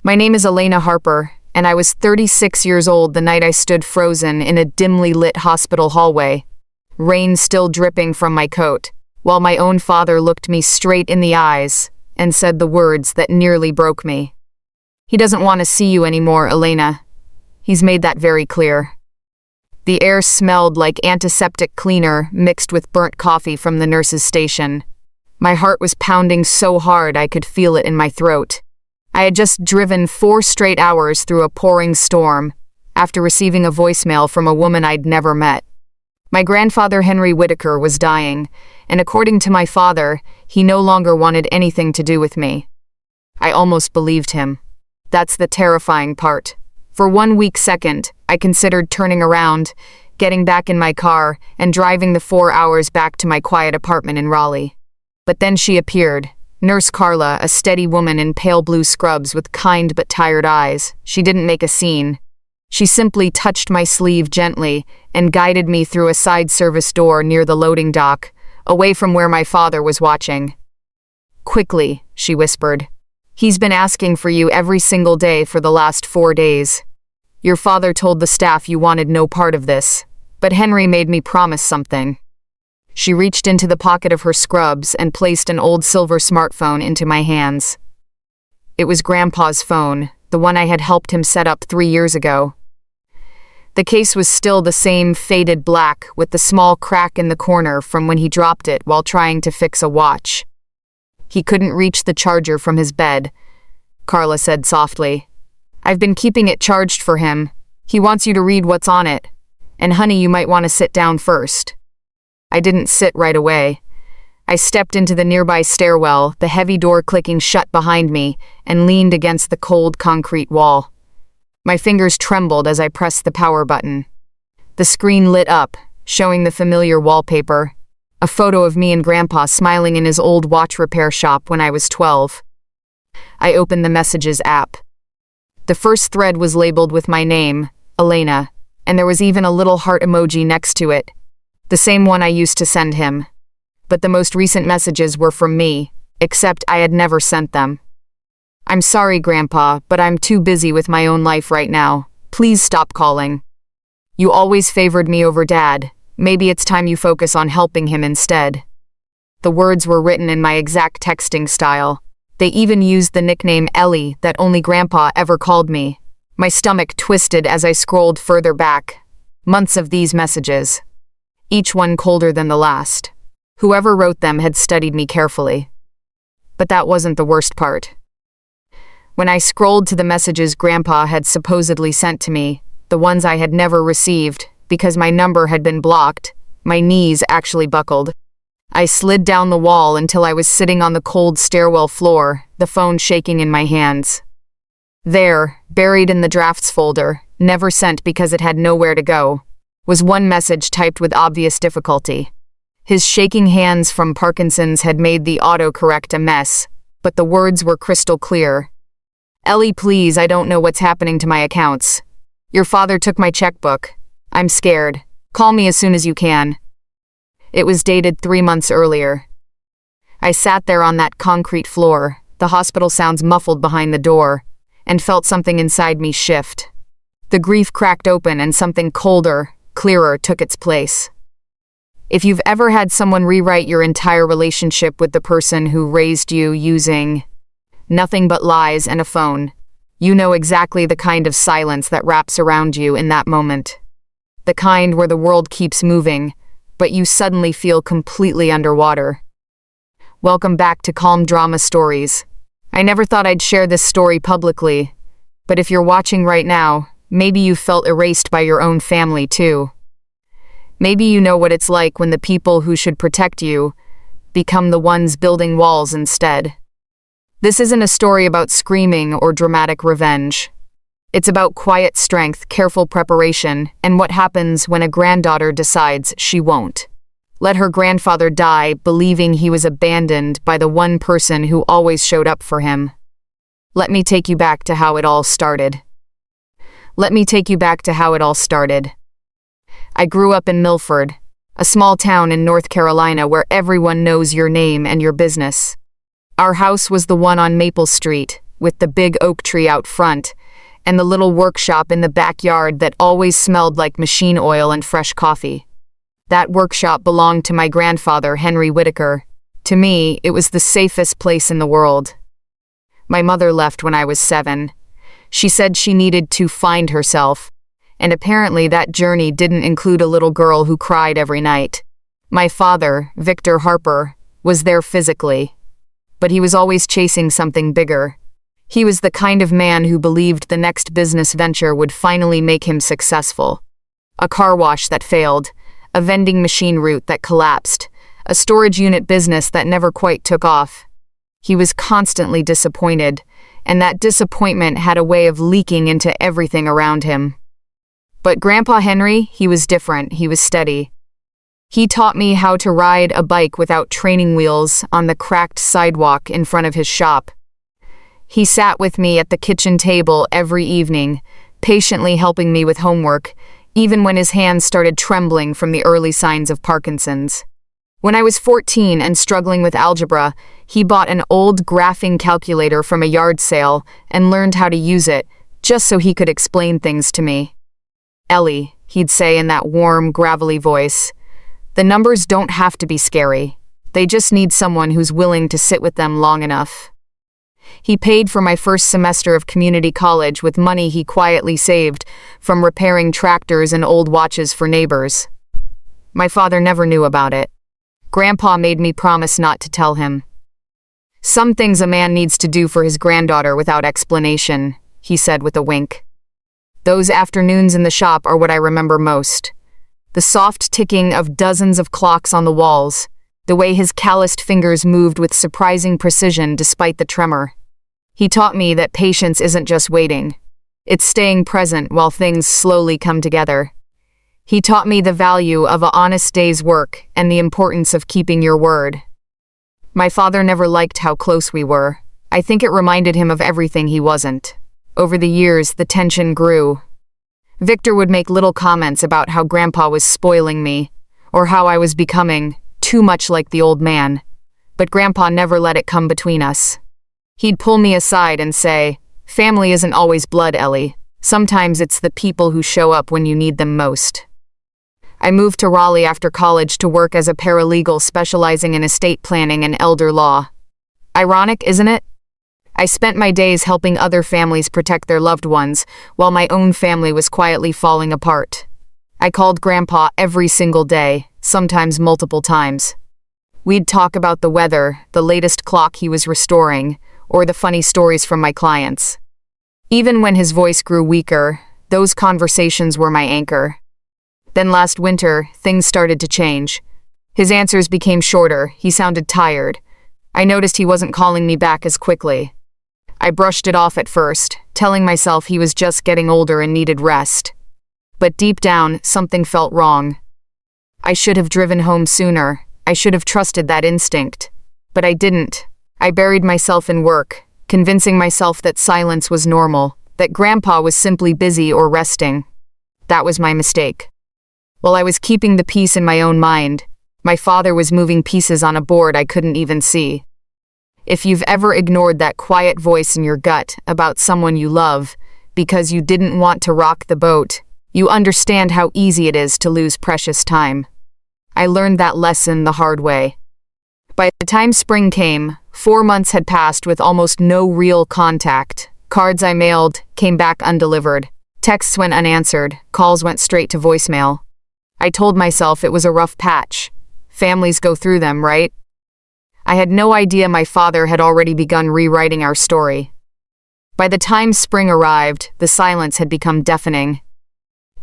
My name is Elena Harper, and I was 36 years old the night I stood frozen in a dimly lit hospital hallway, rain still dripping from my coat, while my own father looked me straight in the eyes and said the words that nearly broke me. He doesn't want to see you anymore, Elena. He's made that very clear. The air smelled like antiseptic cleaner mixed with burnt coffee from the nurse's station. My heart was pounding so hard I could feel it in my throat. I had just driven 4 straight hours through a pouring storm after receiving a voicemail from a woman I'd never met. My grandfather Henry Whitaker was dying, and according to my father, he no longer wanted anything to do with me. I almost believed him. That's the terrifying part. For 1 weak second, I considered turning around, getting back in my car, and driving the 4 hours back to my quiet apartment in Raleigh. But then she appeared. Nurse Carla, a steady woman in pale blue scrubs with kind but tired eyes. She didn't make a scene. She simply touched my sleeve gently and guided me through a side service door near the loading dock, away from where my father was watching. "Quickly," she whispered. "He's been asking for you every single day for the last 4 days. Your father told the staff you wanted no part of this, but Henry made me promise something." She reached into the pocket of her scrubs and placed an old silver smartphone into my hands. It was Grandpa's phone, the one I had helped him set up 3 years ago. The case was still the same faded black with the small crack in the corner from when he dropped it while trying to fix a watch. "He couldn't reach the charger from his bed," Carla said softly. "I've been keeping it charged for him. He wants you to read what's on it. And honey, you might want to sit down first." I didn't sit right away. I stepped into the nearby stairwell, the heavy door clicking shut behind me, and leaned against the cold concrete wall. My fingers trembled as I pressed the power button. The screen lit up, showing the familiar wallpaper, a photo of me and Grandpa smiling in his old watch repair shop when I was 12. I opened the Messages app. The first thread was labeled with my name, Elena, and there was even a little heart emoji next to it, the same one I used to send him. But the most recent messages were from me, except I had never sent them. "I'm sorry, Grandpa, but I'm too busy with my own life right now. Please stop calling. You always favored me over Dad. Maybe it's time you focus on helping him instead." The words were written in my exact texting style. They even used the nickname Ellie that only Grandpa ever called me. My stomach twisted as I scrolled further back. Months of these messages, each one colder than the last. Whoever wrote them had studied me carefully. But that wasn't the worst part. When I scrolled to the messages Grandpa had supposedly sent to me, the ones I had never received, because my number had been blocked, my knees actually buckled. I slid down the wall until I was sitting on the cold stairwell floor, the phone shaking in my hands. There, buried in the drafts folder, never sent because it had nowhere to go, was one message typed with obvious difficulty. His shaking hands from Parkinson's had made the autocorrect a mess, but the words were crystal clear. "Ellie, please, I don't know what's happening to my accounts. Your father took my checkbook. I'm scared. Call me as soon as you can." It was dated 3 months earlier. I sat there on that concrete floor, the hospital sounds muffled behind the door, and felt something inside me shift. The grief cracked open and something colder, clearer took its place. If you've ever had someone rewrite your entire relationship with the person who raised you using nothing but lies and a phone, you know exactly the kind of silence that wraps around you in that moment. The kind where the world keeps moving, but you suddenly feel completely underwater. Welcome back to Calm Drama Stories. I never thought I'd share this story publicly, but if you're watching right now, maybe you felt erased by your own family too. Maybe you know what it's like when the people who should protect you become the ones building walls instead. This isn't a story about screaming or dramatic revenge. It's about quiet strength, careful preparation, and what happens when a granddaughter decides she won't let her grandfather die believing he was abandoned by the one person who always showed up for him. Let me take you back to how it all started. I grew up in Milford, a small town in North Carolina where everyone knows your name and your business. Our house was the one on Maple Street, with the big oak tree out front, and the little workshop in the backyard that always smelled like machine oil and fresh coffee. That workshop belonged to my grandfather, Henry Whitaker. To me, it was the safest place in the world. My mother left when I was 7. She said she needed to find herself, and apparently that journey didn't include a little girl who cried every night. My father, Victor Harper, was there physically, but he was always chasing something bigger. He was the kind of man who believed the next business venture would finally make him successful. A car wash that failed, a vending machine route that collapsed, a storage unit business that never quite took off. He was constantly disappointed, and that disappointment had a way of leaking into everything around him. But Grandpa Henry, he was different. He was steady. He taught me how to ride a bike without training wheels on the cracked sidewalk in front of his shop. He sat with me at the kitchen table every evening, patiently helping me with homework, even when his hands started trembling from the early signs of Parkinson's. When I was 14 and struggling with algebra, he bought an old graphing calculator from a yard sale and learned how to use it, just so he could explain things to me. "Ellie," he'd say in that warm, gravelly voice, "the numbers don't have to be scary. They just need someone who's willing to sit with them long enough." He paid for my first semester of community college with money he quietly saved from repairing tractors and old watches for neighbors. My father never knew about it. Grandpa made me promise not to tell him. "Some things a man needs to do for his granddaughter without explanation," he said with a wink. Those afternoons in the shop are what I remember most. The soft ticking of dozens of clocks on the walls, the way his calloused fingers moved with surprising precision despite the tremor. He taught me that patience isn't just waiting. It's staying present while things slowly come together. He taught me the value of an honest day's work and the importance of keeping your word. My father never liked how close we were. I think it reminded him of everything he wasn't. Over the years, the tension grew. Victor would make little comments about how Grandpa was spoiling me, or how I was becoming too much like the old man. But Grandpa never let it come between us. He'd pull me aside and say, "Family isn't always blood, Ellie. Sometimes it's the people who show up when you need them most." I moved to Raleigh after college to work as a paralegal specializing in estate planning and elder law. Ironic, isn't it? I spent my days helping other families protect their loved ones, while my own family was quietly falling apart. I called Grandpa every single day, sometimes multiple times. We'd talk about the weather, the latest clock he was restoring, or the funny stories from my clients. Even when his voice grew weaker, those conversations were my anchor. Then last winter, things started to change. His answers became shorter. He sounded tired. I noticed he wasn't calling me back as quickly. I brushed it off at first, telling myself he was just getting older and needed rest. But deep down, something felt wrong. I should have driven home sooner. I should have trusted that instinct. But I didn't. I buried myself in work, convincing myself that silence was normal, that Grandpa was simply busy or resting. That was my mistake. While I was keeping the peace in my own mind, my father was moving pieces on a board I couldn't even see. If you've ever ignored that quiet voice in your gut about someone you love because you didn't want to rock the boat, you understand how easy it is to lose precious time. I learned that lesson the hard way. By the time spring came, 4 months had passed with almost no real contact. Cards I mailed came back undelivered. Texts went unanswered. Calls went straight to voicemail. I told myself it was a rough patch. Families go through them, right? I had no idea my father had already begun rewriting our story. By the time spring arrived, the silence had become deafening.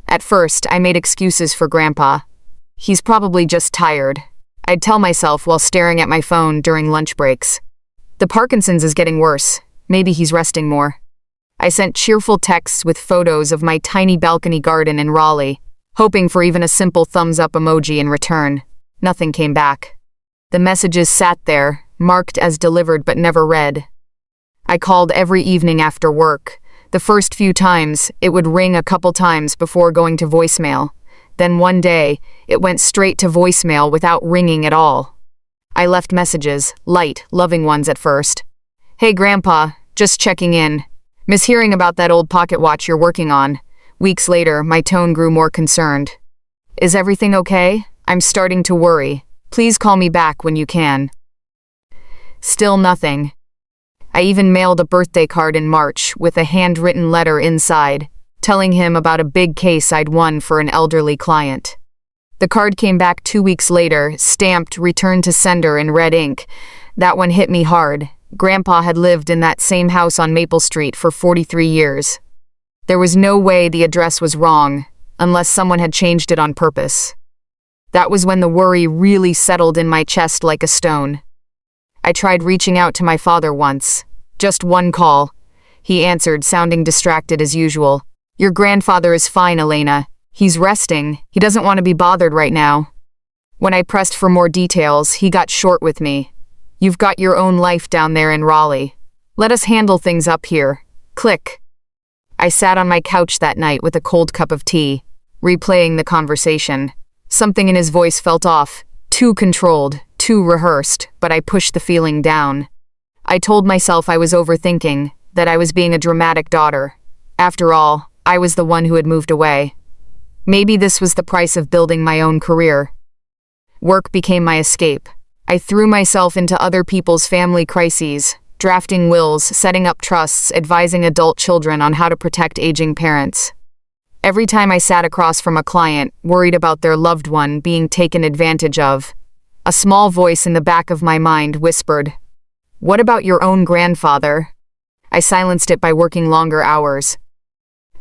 At first, I made excuses for Grandpa. He's probably just tired. I'd tell myself while staring at my phone during lunch breaks. The Parkinson's is getting worse. Maybe he's resting more. I sent cheerful texts with photos of my tiny balcony garden in Raleigh, hoping for even a simple thumbs-up emoji in return. Nothing came back. The messages sat there, marked as delivered but never read. I called every evening after work. The first few times, it would ring a couple times before going to voicemail. Then one day, it went straight to voicemail without ringing at all. I left messages, light, loving ones at first. "Hey Grandpa, Just checking in. Mishearing about that old pocket watch you're working on. Weeks later, my tone grew more concerned. Is everything okay? I'm starting to worry. Please call me back when you can. Still nothing. I even mailed a birthday card in March with a handwritten letter inside, telling him about a big case I'd won for an elderly client. The card came back 2 weeks later, stamped "Return to Sender" in red ink. That one hit me hard. Grandpa had lived in that same house on Maple Street for 43 years. There was no way the address was wrong, unless someone had changed it on purpose. That was when the worry really settled in my chest like a stone. I tried reaching out to my father once. Just one call. He answered, sounding distracted as usual. Your grandfather is fine, Elena. He's resting. He doesn't want to be bothered right now. When I pressed for more details, he got short with me. You've got your own life down there in Raleigh. Let us handle things up here. Click. I sat on my couch that night with a cold cup of tea, replaying the conversation. Something in his voice felt off, too controlled, too rehearsed, but I pushed the feeling down. I told myself I was overthinking, that I was being a dramatic daughter. After all, I was the one who had moved away. Maybe this was the price of building my own career. Work became my escape. I threw myself into other people's family crises, drafting wills, setting up trusts, advising adult children on how to protect aging parents. Every time I sat across from a client, worried about their loved one being taken advantage of, a small voice in the back of my mind whispered, "What about your own grandfather?" I silenced it by working longer hours.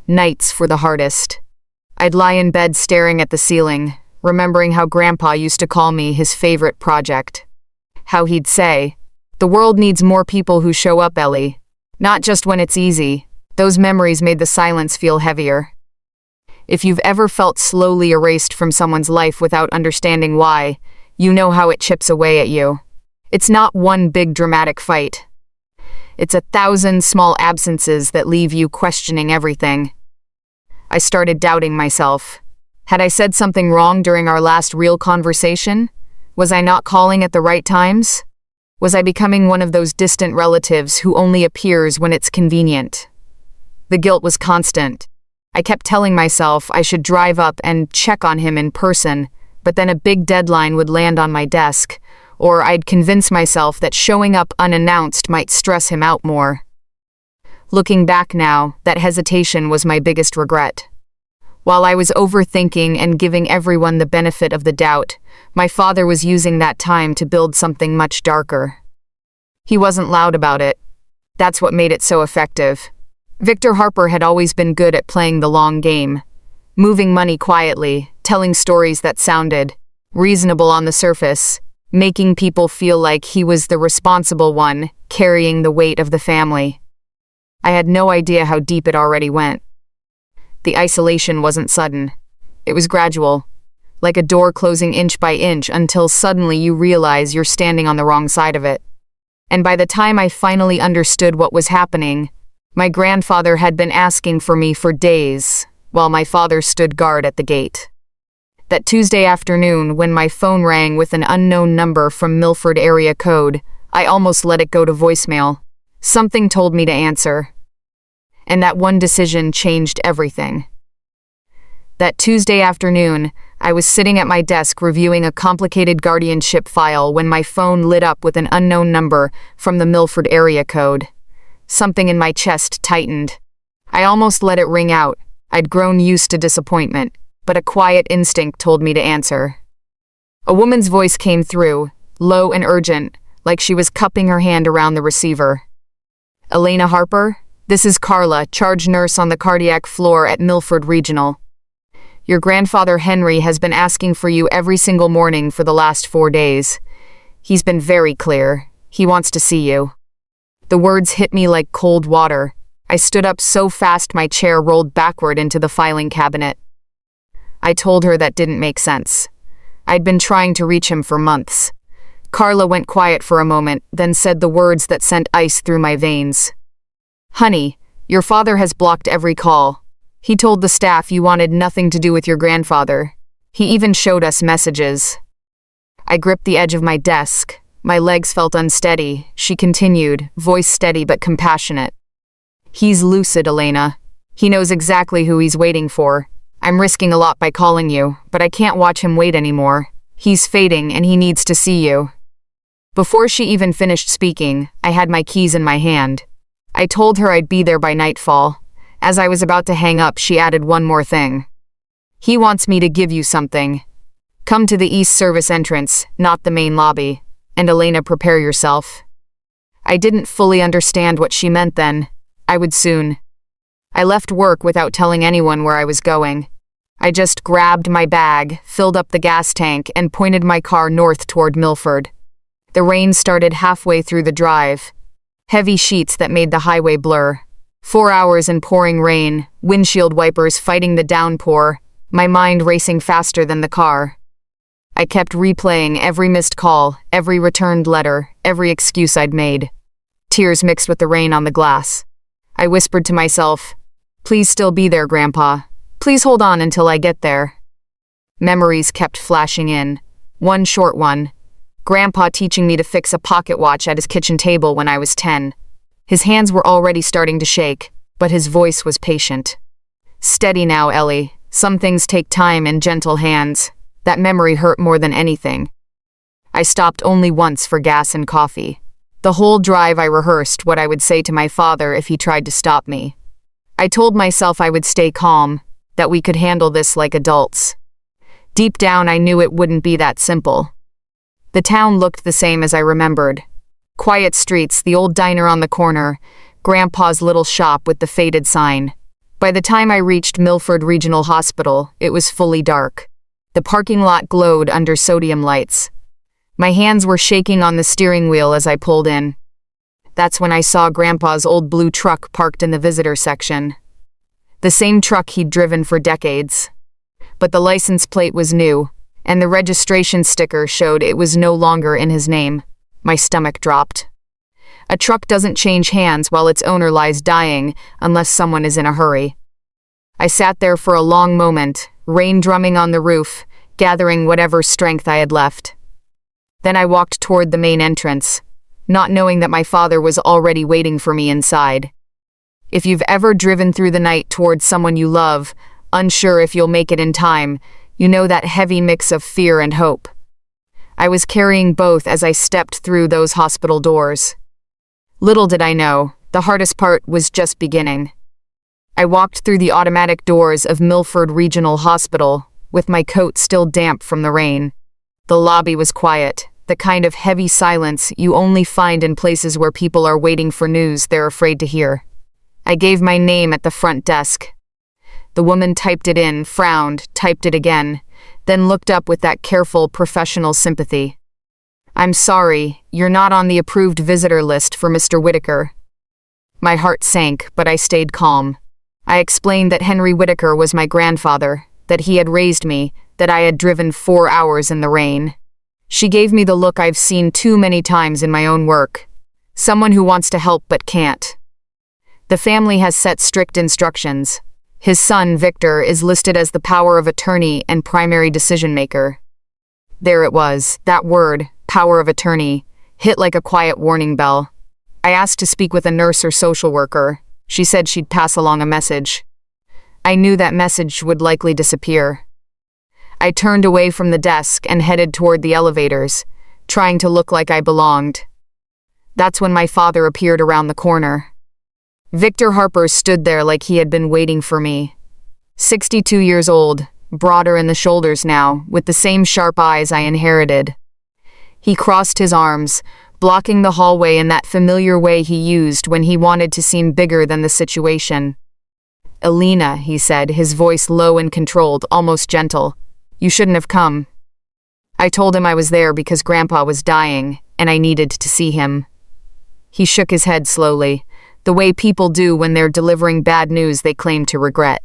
Nights were the hardest. I'd lie in bed staring at the ceiling, remembering how Grandpa used to call me his favorite project. How he'd say, "The world needs more people who show up, Ellie. Not just when it's easy." Those memories made the silence feel heavier. If you've ever felt slowly erased from someone's life without understanding why, you know how it chips away at you. It's not one big dramatic fight. It's 1,000 small absences that leave you questioning everything. I started doubting myself. Had I said something wrong during our last real conversation? Was I not calling at the right times? Was I becoming one of those distant relatives who only appears when it's convenient? The guilt was constant. I kept telling myself I should drive up and check on him in person, but then a big deadline would land on my desk, or I'd convince myself that showing up unannounced might stress him out more. Looking back now, that hesitation was my biggest regret. While I was overthinking and giving everyone the benefit of the doubt, my father was using that time to build something much darker. He wasn't loud about it. That's what made it so effective. Victor Harper had always been good at playing the long game, moving money quietly, telling stories that sounded reasonable on the surface, making people feel like he was the responsible one, carrying the weight of the family. I had no idea how deep it already went. The isolation wasn't sudden. It was gradual, like a door closing inch by inch until suddenly you realize you're standing on the wrong side of it. And by the time I finally understood what was happening, my grandfather had been asking for me for days, while my father stood guard at the gate. That Tuesday afternoon, when my phone rang with an unknown number from Milford area code, I almost let it go to voicemail. Something told me to answer. And that one decision changed everything. That Tuesday afternoon, I was sitting at my desk reviewing a complicated guardianship file when my phone lit up with an unknown number from the Milford area code. Something in my chest tightened. I almost let it ring out. I'd grown used to disappointment, but a quiet instinct told me to answer. A woman's voice came through, low and urgent, like she was cupping her hand around the receiver. "Elena Harper? This is Carla, charge nurse on the cardiac floor at Milford Regional. Your grandfather Henry has been asking for you every single morning for the last 4 days. He's been very clear. He wants to see you." The words hit me like cold water. I stood up so fast my chair rolled backward into the filing cabinet. I told her that didn't make sense. I'd been trying to reach him for months. Carla went quiet for a moment, then said the words that sent ice through my veins. "Honey, your father has blocked every call. He told the staff you wanted nothing to do with your grandfather. He even showed us messages." I gripped the edge of my desk, My legs felt unsteady. She continued, voice steady but compassionate. He's lucid, Elena. He knows exactly who he's waiting for. I'm risking a lot by calling you, but I can't watch him wait anymore. He's fading and he needs to see you. Before she even finished speaking, I had my keys in my hand. I told her I'd be there by nightfall. As I was about to hang up, she added one more thing. He wants me to give you something. Come to the East Service entrance, not the main lobby. And Elena, prepare yourself. I didn't fully understand what she meant then. I would soon. I left work without telling anyone where I was going. I just grabbed my bag, filled up the gas tank, and pointed my car north toward Milford. The rain started halfway through the drive. Heavy sheets that made the highway blur. 4 hours in pouring rain, windshield wipers fighting the downpour, my mind racing faster than the car. I kept replaying every missed call, every returned letter, every excuse I'd made. Tears mixed with the rain on the glass. I whispered to myself, "Please still be there, Grandpa. Please hold on until I get there." Memories kept flashing in. One short one. Grandpa teaching me to fix a pocket watch at his kitchen table when I was 10. His hands were already starting to shake, but his voice was patient. "Steady now, Ellie. Some things take time and gentle hands." That memory hurt more than anything. I stopped only once for gas and coffee. The whole drive I rehearsed what I would say to my father if he tried to stop me. I told myself I would stay calm, that we could handle this like adults. Deep down, I knew it wouldn't be that simple. The town looked the same as I remembered. Quiet streets, the old diner on the corner, Grandpa's little shop with the faded sign. By the time I reached Milford Regional Hospital, it was fully dark. The parking lot glowed under sodium lights. My hands were shaking on the steering wheel as I pulled in. That's when I saw Grandpa's old blue truck parked in the visitor section. The same truck he'd driven for decades. But the license plate was new, and the registration sticker showed it was no longer in his name. My stomach dropped. A truck doesn't change hands while its owner lies dying unless someone is in a hurry. I sat there for a long moment, rain drumming on the roof, gathering whatever strength I had left. Then I walked toward the main entrance, not knowing that my father was already waiting for me inside. If you've ever driven through the night toward someone you love, unsure if you'll make it in time, you know that heavy mix of fear and hope. I was carrying both as I stepped through those hospital doors. Little did I know, the hardest part was just beginning. I walked through the automatic doors of Milford Regional Hospital, with my coat still damp from the rain. The lobby was quiet, the kind of heavy silence you only find in places where people are waiting for news they're afraid to hear. I gave my name at the front desk. The woman typed it in, frowned, typed it again, then looked up with that careful, professional sympathy. "I'm sorry, you're not on the approved visitor list for Mr. Whitaker." My heart sank, but I stayed calm. I explained that Henry Whitaker was my grandfather, that he had raised me, that I had driven 4 hours in the rain. She gave me the look I've seen too many times in my own work. Someone who wants to help but can't. The family has set strict instructions. His son, Victor, is listed as the power of attorney and primary decision-maker. There it was, that word, power of attorney, hit like a quiet warning bell. I asked to speak with a nurse or social worker. She said she'd pass along a message. I knew that message would likely disappear. I turned away from the desk and headed toward the elevators, trying to look like I belonged. That's when my father appeared around the corner. Victor Harper stood there like he had been waiting for me. 62 years old, broader in the shoulders now, with the same sharp eyes I inherited. He crossed his arms, blocking the hallway in that familiar way he used when he wanted to seem bigger than the situation. "Elena," he said, his voice low and controlled, almost gentle. "You shouldn't have come." I told him I was there because Grandpa was dying, and I needed to see him. He shook his head slowly, the way people do when they're delivering bad news they claim to regret.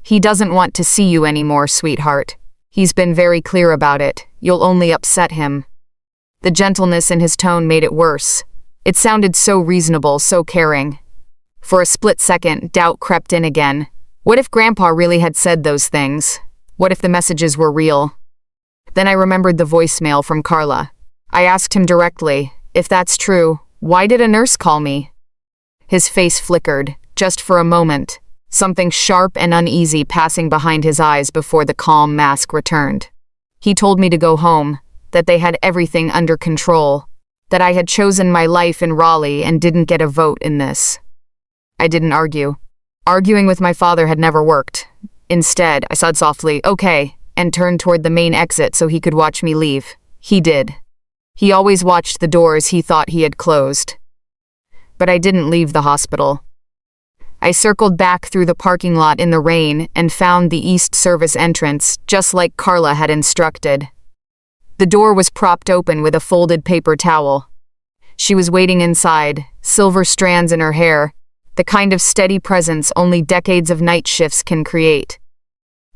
"He doesn't want to see you anymore, sweetheart. He's been very clear about it. You'll only upset him." The gentleness in his tone made it worse. It sounded so reasonable, so caring. For a split second, doubt crept in again. What if Grandpa really had said those things? What if the messages were real? Then I remembered the voicemail from Carla. I asked him directly, if that's true, why did a nurse call me? His face flickered, just for a moment, something sharp and uneasy passing behind his eyes before the calm mask returned. He told me to go home, that they had everything under control, that I had chosen my life in Raleigh and didn't get a vote in this. I didn't argue. Arguing with my father had never worked. Instead, I said softly, "Okay," and turned toward the main exit so he could watch me leave. He did. He always watched the doors he thought he had closed. But I didn't leave the hospital. I circled back through the parking lot in the rain and found the East Service entrance, just like Carla had instructed. The door was propped open with a folded paper towel. She was waiting inside, silver strands in her hair, the kind of steady presence only decades of night shifts can create.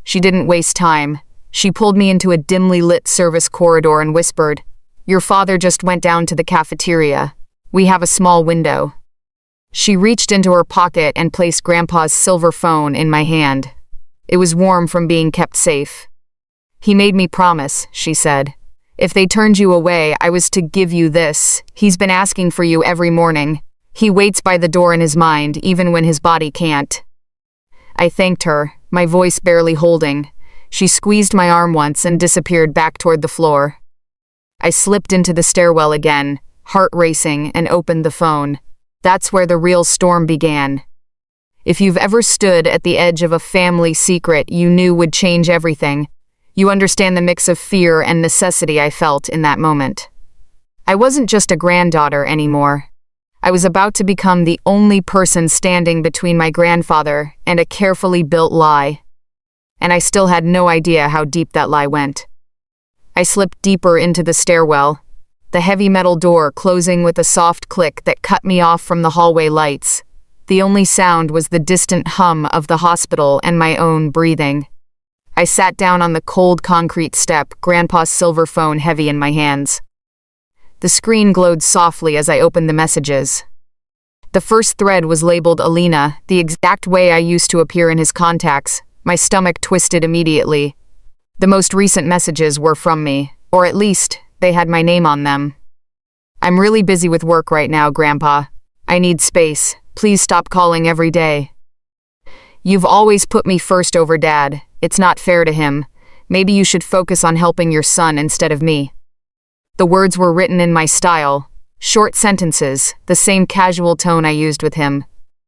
She didn't waste time. She pulled me into a dimly lit service corridor and whispered, "Your father just went down to the cafeteria. We have a small window." She reached into her pocket and placed Grandpa's silver phone in my hand. It was warm from being kept safe. "He made me promise," she said. "If they turned you away, I was to give you this. He's been asking for you every morning. He waits by the door in his mind, even when his body can't." I thanked her, my voice barely holding. She squeezed my arm once and disappeared back toward the floor. I slipped into the stairwell again, heart racing, and opened the phone. That's where the real storm began. If you've ever stood at the edge of a family secret you knew would change everything, you understand the mix of fear and necessity I felt in that moment. I wasn't just a granddaughter anymore. I was about to become the only person standing between my grandfather and a carefully built lie. And I still had no idea how deep that lie went. I slipped deeper into the stairwell, the heavy metal door closing with a soft click that cut me off from the hallway lights. The only sound was the distant hum of the hospital and my own breathing. I sat down on the cold concrete step, Grandpa's silver phone heavy in my hands. The screen glowed softly as I opened the messages. The first thread was labeled Alina, the exact way I used to appear in his contacts. My stomach twisted immediately. The most recent messages were from me, or at least, they had my name on them. "I'm really busy with work right now, Grandpa. I need space. Please stop calling every day. You've always put me first over Dad. It's not fair to him. Maybe you should focus on helping your son instead of me." The words were written in my style, short sentences, the same casual tone I used with him.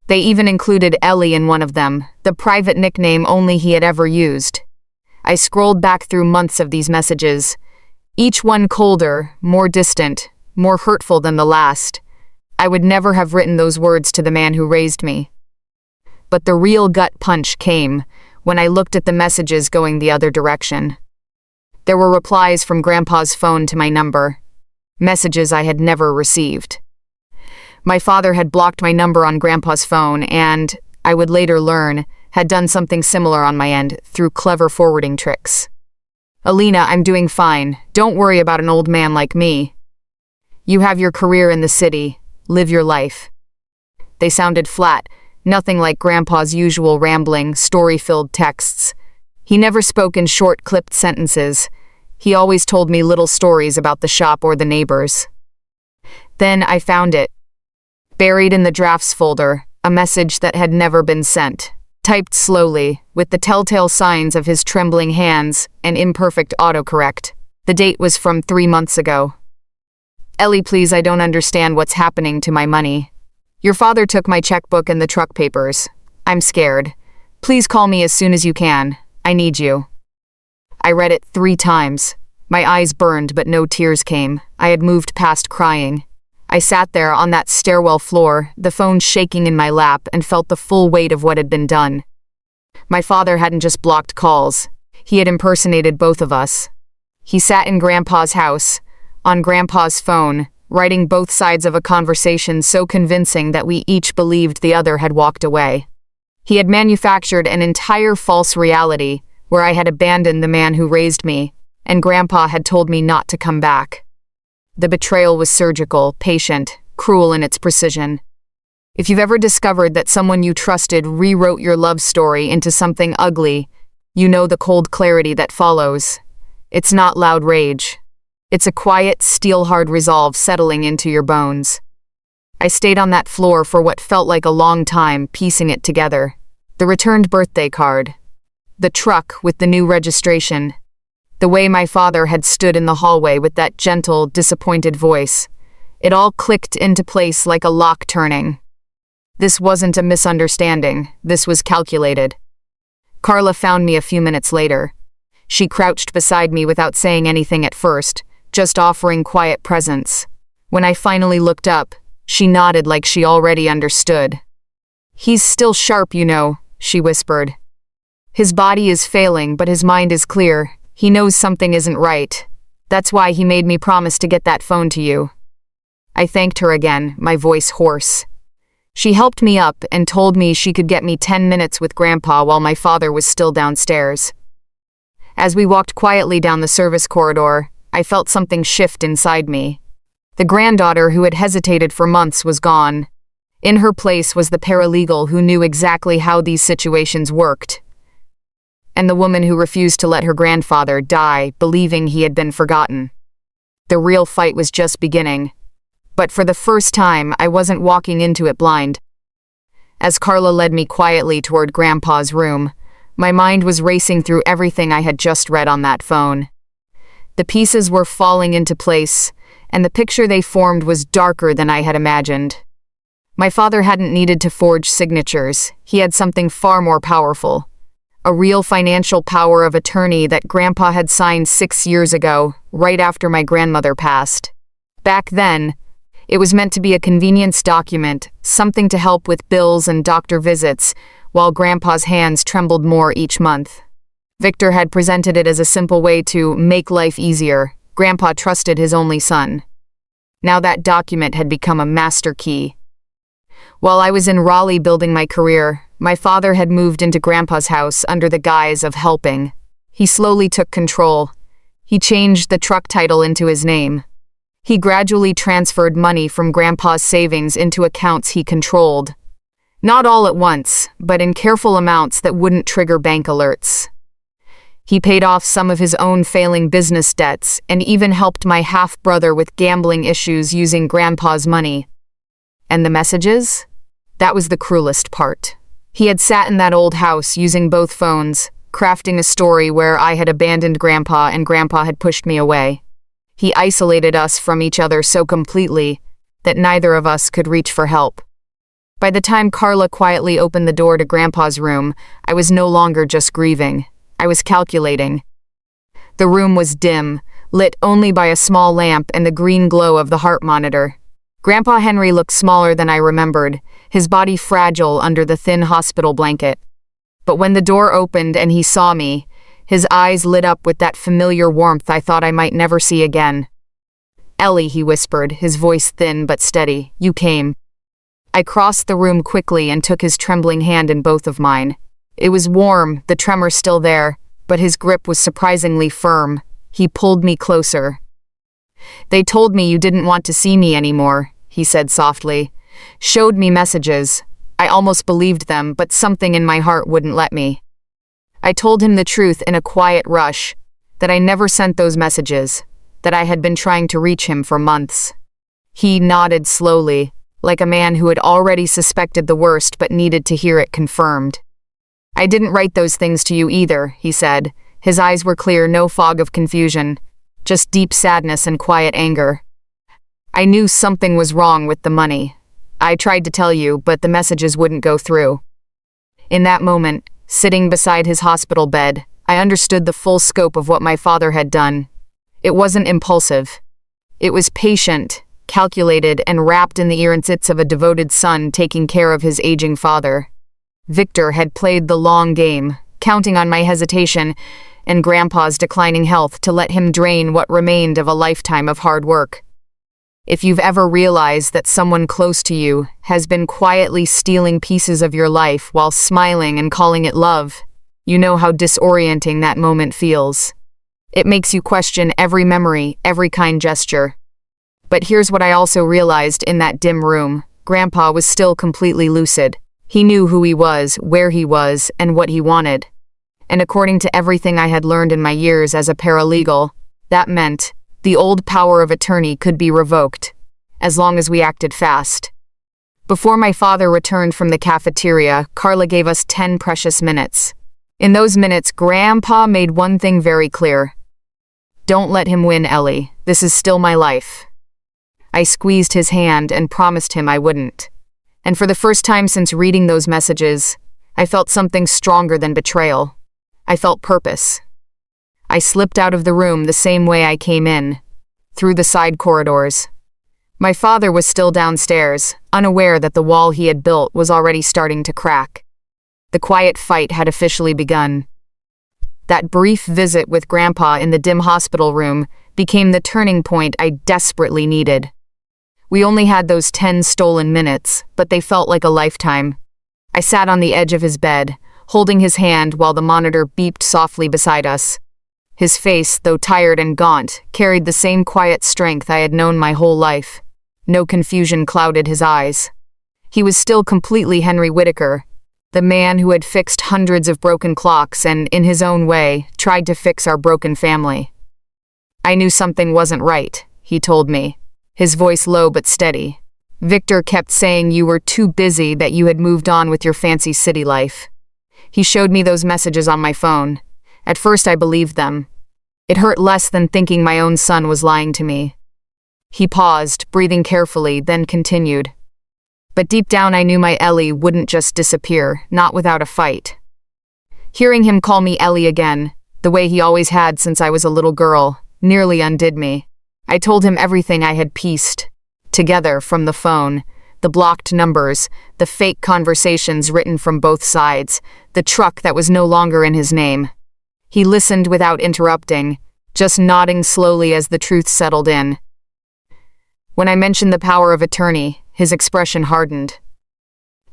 They even included Ellie in one of them, the private nickname only he had ever used. I scrolled back through months of these messages, each one colder, more distant, more hurtful than the last. I would never have written those words to the man who raised me. But the real gut punch came when I looked at the messages going the other direction. There were replies from Grandpa's phone to my number, messages I had never received. My father had blocked my number on Grandpa's phone and, I would later learn, had done something similar on my end through clever forwarding tricks. "Alina, I'm doing fine. Don't worry about an old man like me. You have your career in the city. Live your life." They sounded flat, nothing like Grandpa's usual rambling, story-filled texts. He never spoke in short, clipped sentences. He always told me little stories about the shop or the neighbors. Then I found it. Buried in the drafts folder, a message that had never been sent. Typed slowly, with the telltale signs of his trembling hands and imperfect autocorrect. The date was from 3 months ago. "Ellie, please, I don't understand what's happening to my money. Your father took my checkbook and the truck papers. I'm scared. Please call me as soon as you can. I need you." I read it 3 times. My eyes burned, but no tears came. I had moved past crying. I sat there on that stairwell floor, the phone shaking in my lap, and felt the full weight of what had been done. My father hadn't just blocked calls. He had impersonated both of us. He sat in Grandpa's house, on Grandpa's phone, writing both sides of a conversation so convincing that we each believed the other had walked away. He had manufactured an entire false reality where I had abandoned the man who raised me, and Grandpa had told me not to come back. The betrayal was surgical, patient, cruel in its precision. If you've ever discovered that someone you trusted rewrote your love story into something ugly, you know the cold clarity that follows. It's not loud rage. It's a quiet, steel-hard resolve settling into your bones. I stayed on that floor for what felt like a long time, piecing it together. The returned birthday card. The truck with the new registration. The way my father had stood in the hallway with that gentle, disappointed voice. It all clicked into place like a lock turning. This wasn't a misunderstanding. This was calculated. Carla found me a few minutes later. She crouched beside me without saying anything at first, just offering quiet presence. When I finally looked up, she nodded like she already understood. "He's still sharp, you know," she whispered. "His body is failing, but his mind is clear. He knows something isn't right. That's why he made me promise to get that phone to you." I thanked her again, my voice hoarse. She helped me up and told me she could get me 10 minutes with Grandpa while my father was still downstairs. As we walked quietly down the service corridor, I felt something shift inside me. The granddaughter who had hesitated for months was gone. In her place was the paralegal who knew exactly how these situations worked, and the woman who refused to let her grandfather die, believing he had been forgotten. The real fight was just beginning. But for the first time, I wasn't walking into it blind. As Carla led me quietly toward Grandpa's room, my mind was racing through everything I had just read on that phone. The pieces were falling into place, and the picture they formed was darker than I had imagined. My father hadn't needed to forge signatures. He had something far more powerful. A real financial power of attorney that Grandpa had signed 6 years ago, right after my grandmother passed. Back then, it was meant to be a convenience document, something to help with bills and doctor visits, while Grandpa's hands trembled more each month. Victor had presented it as a simple way to make life easier. Grandpa trusted his only son. Now that document had become a master key. While I was in Raleigh building my career, my father had moved into Grandpa's house under the guise of helping. He slowly took control. He changed the truck title into his name. He gradually transferred money from Grandpa's savings into accounts he controlled. Not all at once, but in careful amounts that wouldn't trigger bank alerts. He paid off some of his own failing business debts and even helped my half-brother with gambling issues using Grandpa's money. And the messages? That was the cruelest part. He had sat in that old house using both phones, crafting a story where I had abandoned Grandpa and Grandpa had pushed me away. He isolated us from each other so completely that neither of us could reach for help. By the time Carla quietly opened the door to Grandpa's room, I was no longer just grieving. I was calculating. The room was dim, lit only by a small lamp and the green glow of the heart monitor. Grandpa Henry looked smaller than I remembered, his body fragile under the thin hospital blanket. But when the door opened and he saw me, his eyes lit up with that familiar warmth I thought I might never see again. "Ellie," he whispered, his voice thin but steady, "you came." I crossed the room quickly and took his trembling hand in both of mine. It was warm, the tremor still there, but his grip was surprisingly firm. He pulled me closer. "They told me you didn't want to see me anymore," he said softly. "Showed me messages. I almost believed them, but something in my heart wouldn't let me." I told him the truth in a quiet rush, that I never sent those messages, that I had been trying to reach him for months. He nodded slowly, like a man who had already suspected the worst but needed to hear it confirmed. "I didn't write those things to you either," he said. His eyes were clear, no fog of confusion, just deep sadness and quiet anger. "I knew something was wrong with the money. I tried to tell you, but the messages wouldn't go through." In that moment, sitting beside his hospital bed, I understood the full scope of what my father had done. It wasn't impulsive. It was patient, calculated, and wrapped in the insights of a devoted son taking care of his aging father. Victor had played the long game, counting on my hesitation and Grandpa's declining health to let him drain what remained of a lifetime of hard work. If you've ever realized that someone close to you has been quietly stealing pieces of your life while smiling and calling it love, you know how disorienting that moment feels. It makes you question every memory, every kind gesture. But here's what I also realized in that dim room. Grandpa was still completely lucid. He knew who he was, where he was, and what he wanted. And according to everything I had learned in my years as a paralegal, that meant The old power of attorney could be revoked, as long as we acted fast. Before my father returned from the cafeteria, Carla gave us 10 precious minutes. In those minutes, Grandpa made one thing very clear. Don't let him win, Ellie. This is still my life. I squeezed his hand and promised him I wouldn't. And for the first time since reading those messages, I felt something stronger than betrayal. I felt purpose. I slipped out of the room the same way I came in, through the side corridors. My father was still downstairs, unaware that the wall he had built was already starting to crack. The quiet fight had officially begun. That brief visit with Grandpa in the dim hospital room became the turning point I desperately needed. We only had those 10 stolen minutes, but they felt like a lifetime. I sat on the edge of his bed, holding his hand while the monitor beeped softly beside us. His face, though tired and gaunt, carried the same quiet strength I had known my whole life. No confusion clouded his eyes. He was still completely Henry Whitaker, the man who had fixed hundreds of broken clocks and, in his own way, tried to fix our broken family. I knew something wasn't right, he told me, his voice low but steady. Victor kept saying you were too busy, that you had moved on with your fancy city life. He showed me those messages on my phone. At first I believed them. It hurt less than thinking my own son was lying to me. He paused, breathing carefully, then continued. But deep down I knew my Ellie wouldn't just disappear, not without a fight. Hearing him call me Ellie again, the way he always had since I was a little girl, nearly undid me. I told him everything I had pieced together from the phone, the blocked numbers, the fake conversations written from both sides, the truck that was no longer in his name. He listened without interrupting, just nodding slowly as the truth settled in. When I mentioned the power of attorney, his expression hardened.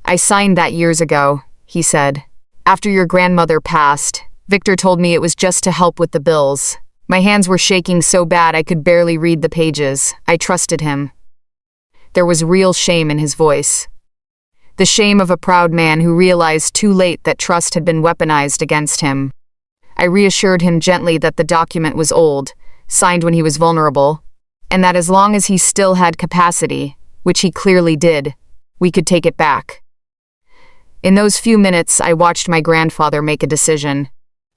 I signed that years ago, he said. After your grandmother passed, Victor told me it was just to help with the bills. My hands were shaking so bad I could barely read the pages. I trusted him. There was real shame in his voice. The shame of a proud man who realized too late that trust had been weaponized against him. I reassured him gently that the document was old, signed when he was vulnerable, and that as long as he still had capacity, which he clearly did, we could take it back. In those few minutes, I watched my grandfather make a decision.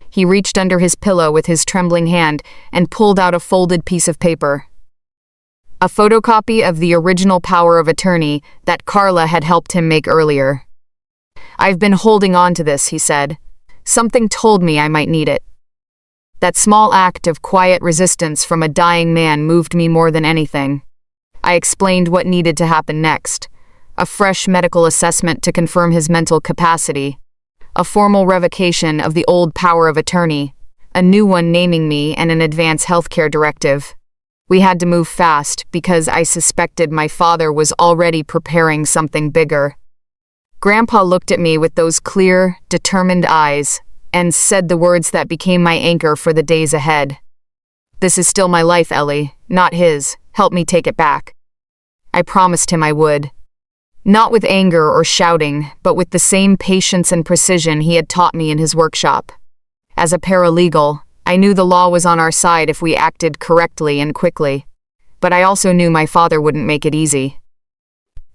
He reached under his pillow with his trembling hand and pulled out a folded piece of paper. A photocopy of the original power of attorney that Carla had helped him make earlier. I've been holding on to this, he said. Something told me I might need it. That small act of quiet resistance from a dying man moved me more than anything. I explained what needed to happen next. A fresh medical assessment to confirm his mental capacity. A formal revocation of the old power of attorney. A new one naming me and an advance healthcare directive. We had to move fast because I suspected my father was already preparing something bigger. Grandpa looked at me with those clear, determined eyes and said the words that became my anchor for the days ahead. This is still my life, Ellie, not his. Help me take it back. I promised him I would. Not with anger or shouting, but with the same patience and precision he had taught me in his workshop. As a paralegal, I knew the law was on our side if we acted correctly and quickly. But I also knew my father wouldn't make it easy.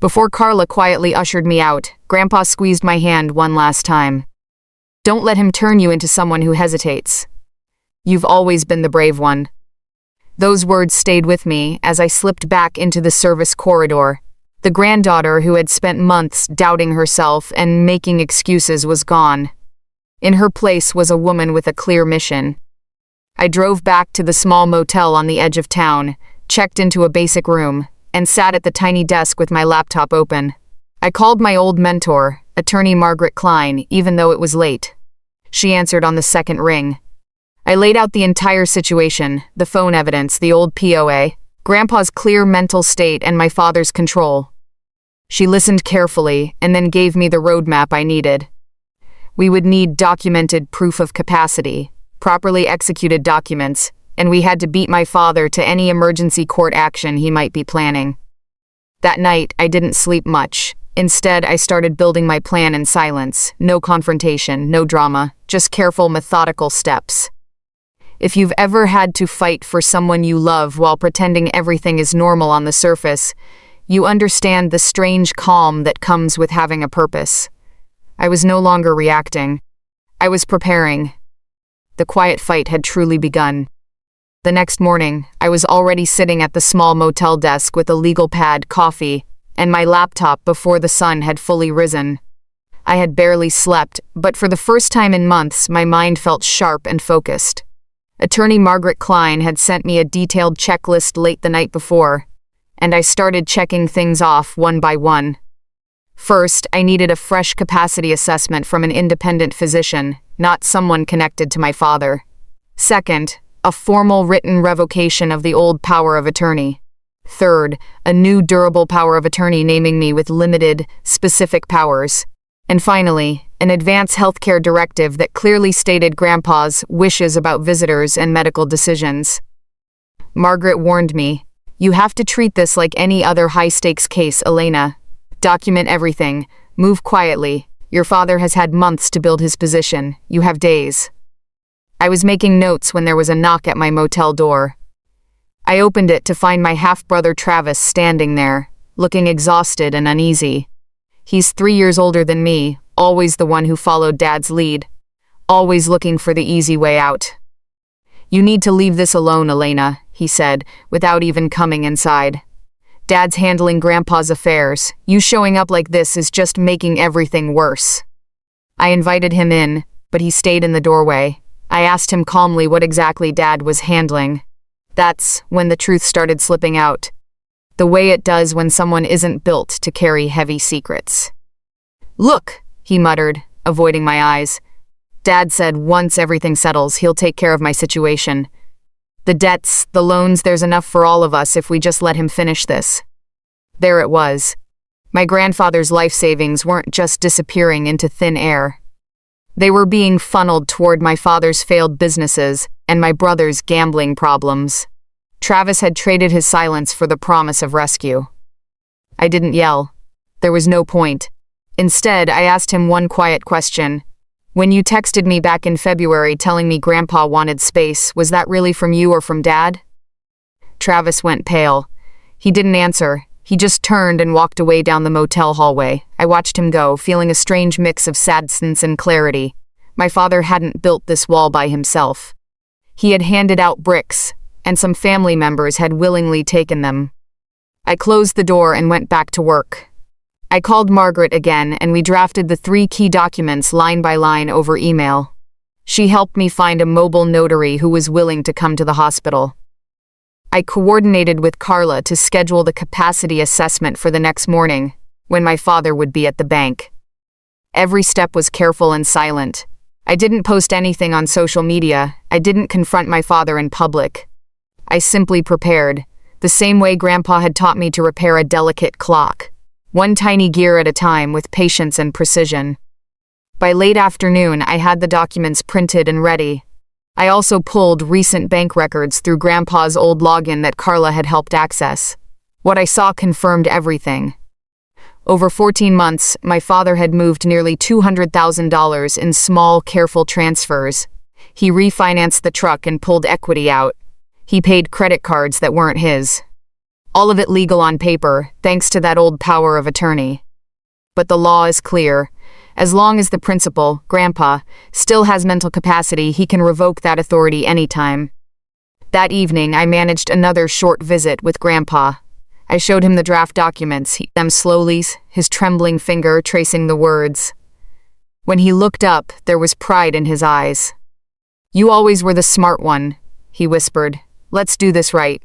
Before Carla quietly ushered me out, Grandpa squeezed my hand one last time. Don't let him turn you into someone who hesitates. You've always been the brave one. Those words stayed with me as I slipped back into the service corridor. The granddaughter who had spent months doubting herself and making excuses was gone. In her place was a woman with a clear mission. I drove back to the small motel on the edge of town, checked into a basic room, and sat at the tiny desk with my laptop open. I called my old mentor, attorney Margaret Klein, even though it was late. She answered on the second ring. I laid out the entire situation, the phone evidence, the old POA, Grandpa's clear mental state, and my father's control. She listened carefully and then gave me the roadmap I needed. We would need documented proof of capacity, properly executed documents, and we had to beat my father to any emergency court action he might be planning. That night, I didn't sleep much. Instead, I started building my plan in silence. No confrontation, no drama, just careful, methodical steps. If you've ever had to fight for someone you love while pretending everything is normal on the surface, you understand the strange calm that comes with having a purpose. I was no longer reacting. I was preparing. The quiet fight had truly begun. The next morning, I was already sitting at the small motel desk with a legal pad, coffee, and my laptop before the sun had fully risen. I had barely slept, but for the first time in months, my mind felt sharp and focused. Attorney Margaret Klein had sent me a detailed checklist late the night before, and I started checking things off one by one. First, I needed a fresh capacity assessment from an independent physician, not someone connected to my father. Second, a formal written revocation of the old power of attorney. Third, a new durable power of attorney naming me with limited, specific powers. And finally, an advance healthcare directive that clearly stated Grandpa's wishes about visitors and medical decisions. Margaret warned me, "You have to treat this like any other high-stakes case, Elena. Document everything. Move quietly. Your father has had months to build his position. You have days." I was making notes when there was a knock at my motel door. I opened it to find my half-brother Travis standing there, looking exhausted and uneasy. He's 3 years older than me, always the one who followed Dad's lead, always looking for the easy way out. "You need to leave this alone, Elena," he said, without even coming inside. "Dad's handling Grandpa's affairs. You showing up like this is just making everything worse." I invited him in, but he stayed in the doorway. I asked him calmly what exactly Dad was handling. That's when the truth started slipping out. The way it does when someone isn't built to carry heavy secrets. "Look," he muttered, avoiding my eyes. "Dad said once everything settles, he'll take care of my situation. The debts, the loans, there's enough for all of us if we just let him finish this." There it was. My grandfather's life savings weren't just disappearing into thin air. They were being funneled toward my father's failed businesses and my brother's gambling problems. Travis had traded his silence for the promise of rescue. I didn't yell. There was no point. Instead, I asked him one quiet question. "When you texted me back in February telling me Grandpa wanted space, was that really from you or from Dad?" Travis went pale. He didn't answer. He just turned and walked away down the motel hallway. I watched him go, feeling a strange mix of sadness and clarity. My father hadn't built this wall by himself. He had handed out bricks, and some family members had willingly taken them. I closed the door and went back to work. I called Margaret again, and we drafted the 3 key documents line by line over email. She helped me find a mobile notary who was willing to come to the hospital. I coordinated with Carla to schedule the capacity assessment for the next morning, when my father would be at the bank. Every step was careful and silent. I didn't post anything on social media. I didn't confront my father in public. I simply prepared, the same way Grandpa had taught me to repair a delicate clock, one tiny gear at a time with patience and precision. By late afternoon, I had the documents printed and ready. I also pulled recent bank records through Grandpa's old login that Carla had helped access. What I saw confirmed everything. Over 14 months, my father had moved nearly $200,000 in small, careful transfers. He refinanced the truck and pulled equity out. He paid credit cards that weren't his. All of it legal on paper, thanks to that old power of attorney. But the law is clear. As long as the principal, Grandpa, still has mental capacity, he can revoke that authority anytime. That evening, I managed another short visit with Grandpa. I showed him the draft documents, them slowly, his trembling finger tracing the words. When he looked up, there was pride in his eyes. "You always were the smart one," he whispered. "Let's do this right."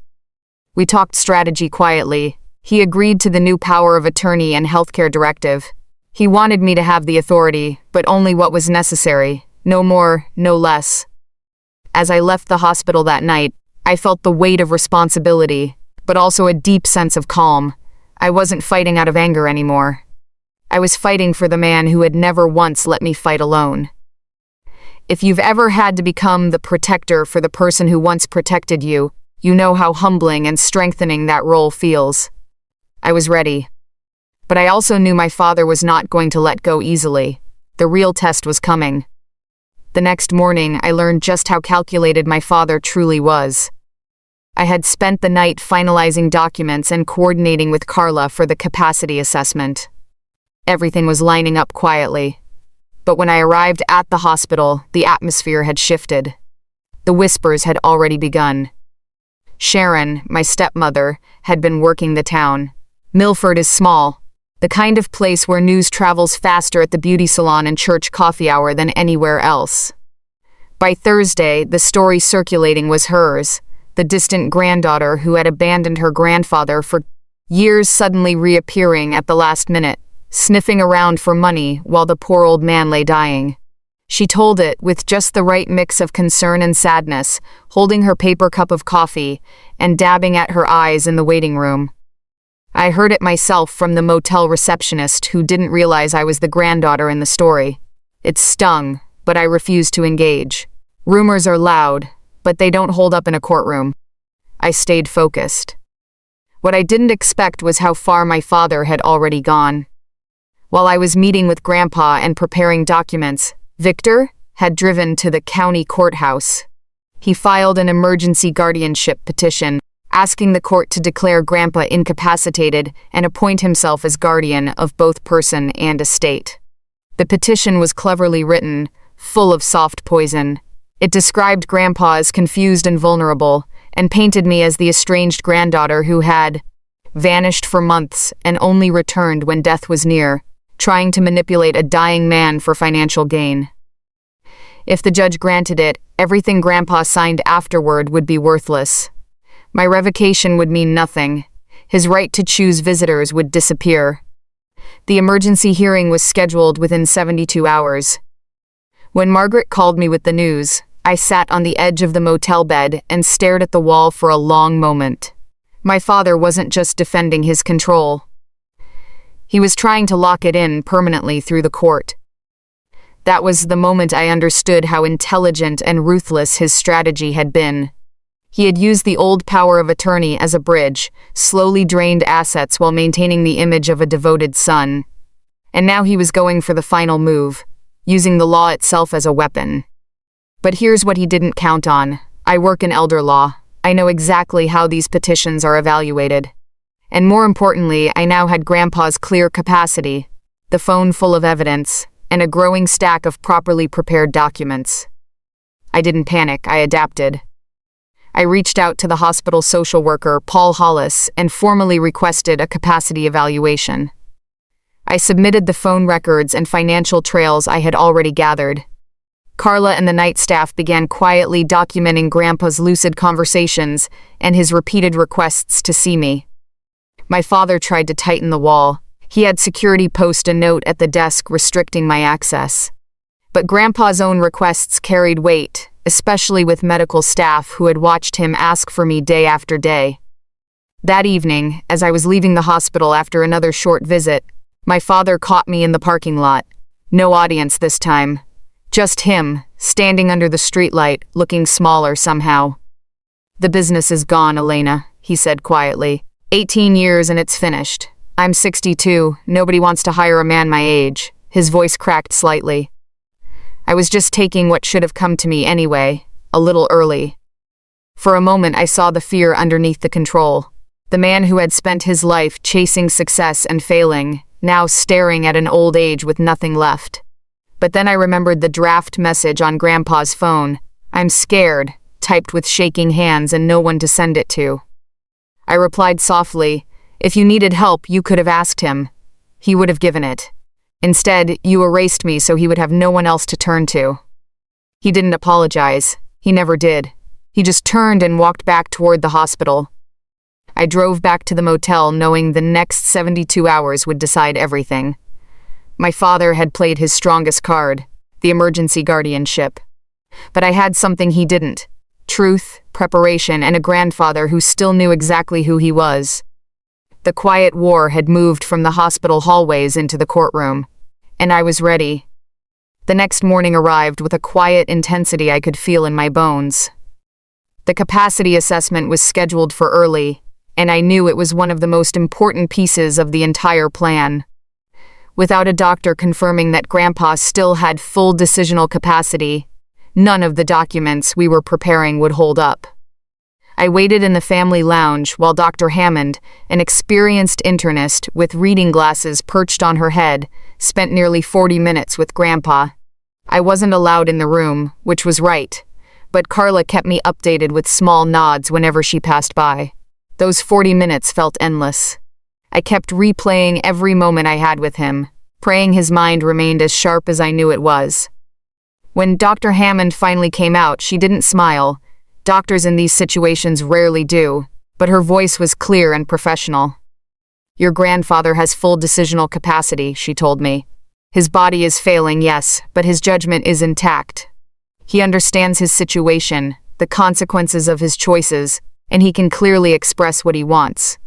We talked strategy quietly. He agreed to the new power of attorney and healthcare directive. He wanted me to have the authority, but only what was necessary, no more, no less. As I left the hospital that night, I felt the weight of responsibility, but also a deep sense of calm. I wasn't fighting out of anger anymore. I was fighting for the man who had never once let me fight alone. If you've ever had to become the protector for the person who once protected you, you know how humbling and strengthening that role feels. I was ready. But I also knew my father was not going to let go easily. The real test was coming. The next morning, I learned just how calculated my father truly was. I had spent the night finalizing documents and coordinating with Carla for the capacity assessment. Everything was lining up quietly. But when I arrived at the hospital, the atmosphere had shifted. The whispers had already begun. Sharon, my stepmother, had been working the town. Milford is small, the kind of place where news travels faster at the beauty salon and church coffee hour than anywhere else. By Thursday, the story circulating was hers, the distant granddaughter who had abandoned her grandfather for years suddenly reappearing at the last minute, sniffing around for money while the poor old man lay dying. She told it with just the right mix of concern and sadness, holding her paper cup of coffee and dabbing at her eyes in the waiting room. I heard it myself from the motel receptionist who didn't realize I was the granddaughter in the story. It stung, but I refused to engage. Rumors are loud, but they don't hold up in a courtroom. I stayed focused. What I didn't expect was how far my father had already gone. While I was meeting with Grandpa and preparing documents, Victor had driven to the county courthouse. He filed an emergency guardianship petition, asking the court to declare Grandpa incapacitated and appoint himself as guardian of both person and estate. The petition was cleverly written, full of soft poison. It described Grandpa as confused and vulnerable, and painted me as the estranged granddaughter who had vanished for months and only returned when death was near, trying to manipulate a dying man for financial gain. If the judge granted it, everything Grandpa signed afterward would be worthless. My revocation would mean nothing. His right to choose visitors would disappear. The emergency hearing was scheduled within 72 hours. When Margaret called me with the news, I sat on the edge of the motel bed and stared at the wall for a long moment. My father wasn't just defending his control. He was trying to lock it in permanently through the court. That was the moment I understood how intelligent and ruthless his strategy had been. He had used the old power of attorney as a bridge, slowly drained assets while maintaining the image of a devoted son. And now he was going for the final move, using the law itself as a weapon. But here's what he didn't count on. I work in elder law. I know exactly how these petitions are evaluated. And more importantly, I now had Grandpa's clear capacity, the phone full of evidence, and a growing stack of properly prepared documents. I didn't panic, I adapted. I reached out to the hospital social worker, Paul Hollis, and formally requested a capacity evaluation. I submitted the phone records and financial trails I had already gathered. Carla and the night staff began quietly documenting Grandpa's lucid conversations and his repeated requests to see me. My father tried to tighten the wall. He had security post a note at the desk restricting my access. But Grandpa's own requests carried weight, especially with medical staff who had watched him ask for me day after day. That evening, as I was leaving the hospital after another short visit, my father caught me in the parking lot. No audience this time. Just him, standing under the streetlight, looking smaller somehow. "The business is gone, Elena," he said quietly. 18 years and it's finished. I'm 62, nobody wants to hire a man my age. His voice cracked slightly. I was just taking what should have come to me anyway, a little early. For a moment I saw the fear underneath the control. The man who had spent his life chasing success and failing, now staring at an old age with nothing left. But then I remembered the draft message on Grandpa's phone. "I'm scared," typed with shaking hands and no one to send it to. I replied softly, "If you needed help, you could have asked him. He would have given it. Instead, you erased me so he would have no one else to turn to." He didn't apologize. He never did. He just turned and walked back toward the hospital. I drove back to the motel knowing the next 72 hours would decide everything. My father had played his strongest card, the emergency guardianship. But I had something he didn't: truth, preparation, and a grandfather who still knew exactly who he was. The quiet war had moved from the hospital hallways into the courtroom, and I was ready. The next morning arrived with a quiet intensity I could feel in my bones. The capacity assessment was scheduled for early, and I knew it was one of the most important pieces of the entire plan. Without a doctor confirming that Grandpa still had full decisional capacity, None of the documents we were preparing would hold up. I waited in the family lounge while Dr. Hammond, an experienced internist with reading glasses perched on her head, spent nearly 40 minutes with Grandpa. I wasn't allowed in the room, which was right, but Carla kept me updated with small nods whenever she passed by. Those 40 minutes felt endless. I kept replaying every moment I had with him, praying his mind remained as sharp as I knew it was. When Dr. Hammond finally came out, she didn't smile. Doctors in these situations rarely do, but her voice was clear and professional. "Your grandfather has full decisional capacity," she told me. "His body is failing, yes, but his judgment is intact. He understands his situation, the consequences of his choices, and he can clearly express what he wants.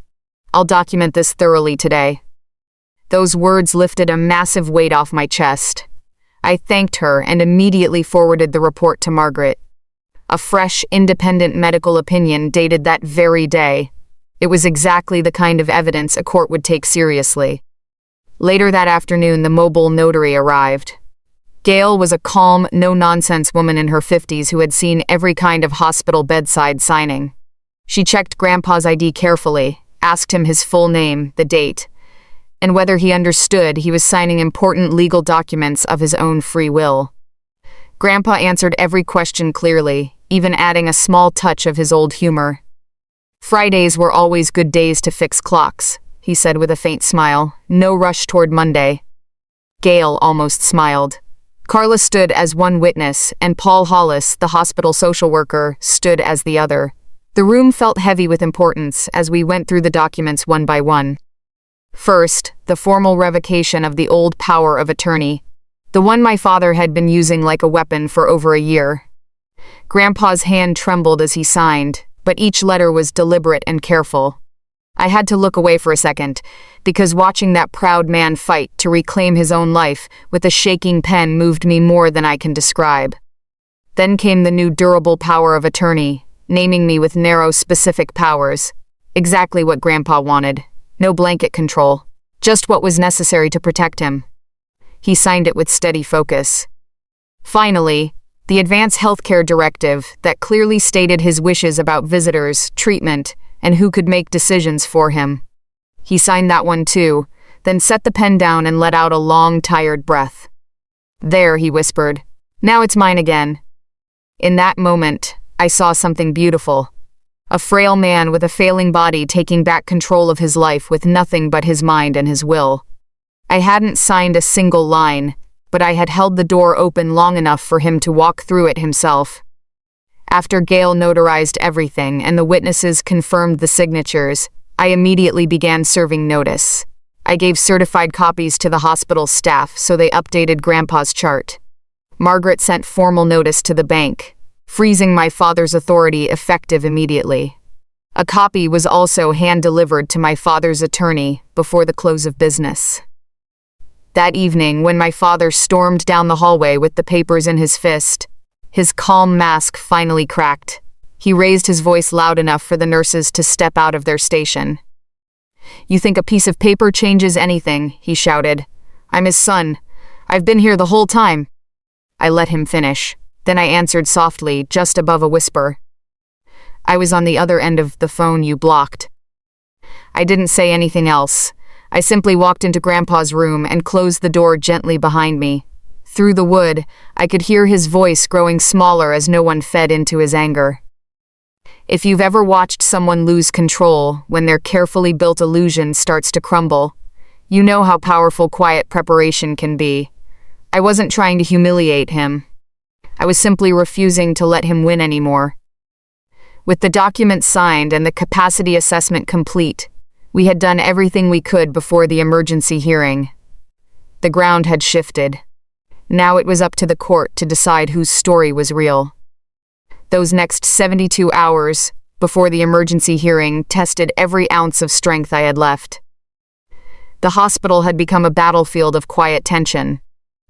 I'll document this thoroughly today." Those words lifted a massive weight off my chest. I thanked her and immediately forwarded the report to Margaret. A fresh, independent medical opinion dated that very day. It was exactly the kind of evidence a court would take seriously. Later that afternoon, the mobile notary arrived. Gail was a calm, no-nonsense woman in her 50s who had seen every kind of hospital bedside signing. She checked Grandpa's ID carefully, asked him his full name, the date, and whether he understood he was signing important legal documents of his own free will. Grandpa answered every question clearly, even adding a small touch of his old humor. "Fridays were always good days to fix clocks," he said with a faint smile. "No rush toward Monday." Gail almost smiled. Carla stood as one witness, and Paul Hollis, the hospital social worker, stood as the other. The room felt heavy with importance as we went through the documents one by one. First, the formal revocation of the old power of attorney, the one my father had been using like a weapon for over a year. Grandpa's hand trembled as he signed, but each letter was deliberate and careful. I had to look away for a second, because watching that proud man fight to reclaim his own life with a shaking pen moved me more than I can describe. Then came the new durable power of attorney, naming me with narrow, specific powers. Exactly what Grandpa wanted. No blanket control. Just what was necessary to protect him. He signed it with steady focus. Finally, the Advanced Healthcare Directive that clearly stated his wishes about visitors, treatment, and who could make decisions for him. He signed that one too, then set the pen down and let out a long, tired breath. "There," he whispered. "Now it's mine again." In that moment, I saw something beautiful. A frail man with a failing body taking back control of his life with nothing but his mind and his will. I hadn't signed a single line, but I had held the door open long enough for him to walk through it himself. After Gail notarized everything and the witnesses confirmed the signatures, I immediately began serving notice. I gave certified copies to the hospital staff so they updated Grandpa's chart. Margaret sent formal notice to the bank, freezing my father's authority effective immediately. A copy was also hand-delivered to my father's attorney before the close of business. That evening, when my father stormed down the hallway with the papers in his fist, his calm mask finally cracked. He raised his voice loud enough for the nurses to step out of their station. "You think a piece of paper changes anything?" he shouted. "I'm his son. I've been here the whole time." I let him finish. Then I answered softly, just above a whisper. "I was on the other end of the phone you blocked." I didn't say anything else. I simply walked into Grandpa's room and closed the door gently behind me. Through the wood, I could hear his voice growing smaller as no one fed into his anger. If you've ever watched someone lose control when their carefully built illusion starts to crumble, you know how powerful quiet preparation can be. I wasn't trying to humiliate him. I was simply refusing to let him win anymore. With the documents signed and the capacity assessment complete, we had done everything we could before the emergency hearing. The ground had shifted. Now it was up to the court to decide whose story was real. Those next 72 hours, before the emergency hearing, tested every ounce of strength I had left. The hospital had become a battlefield of quiet tension.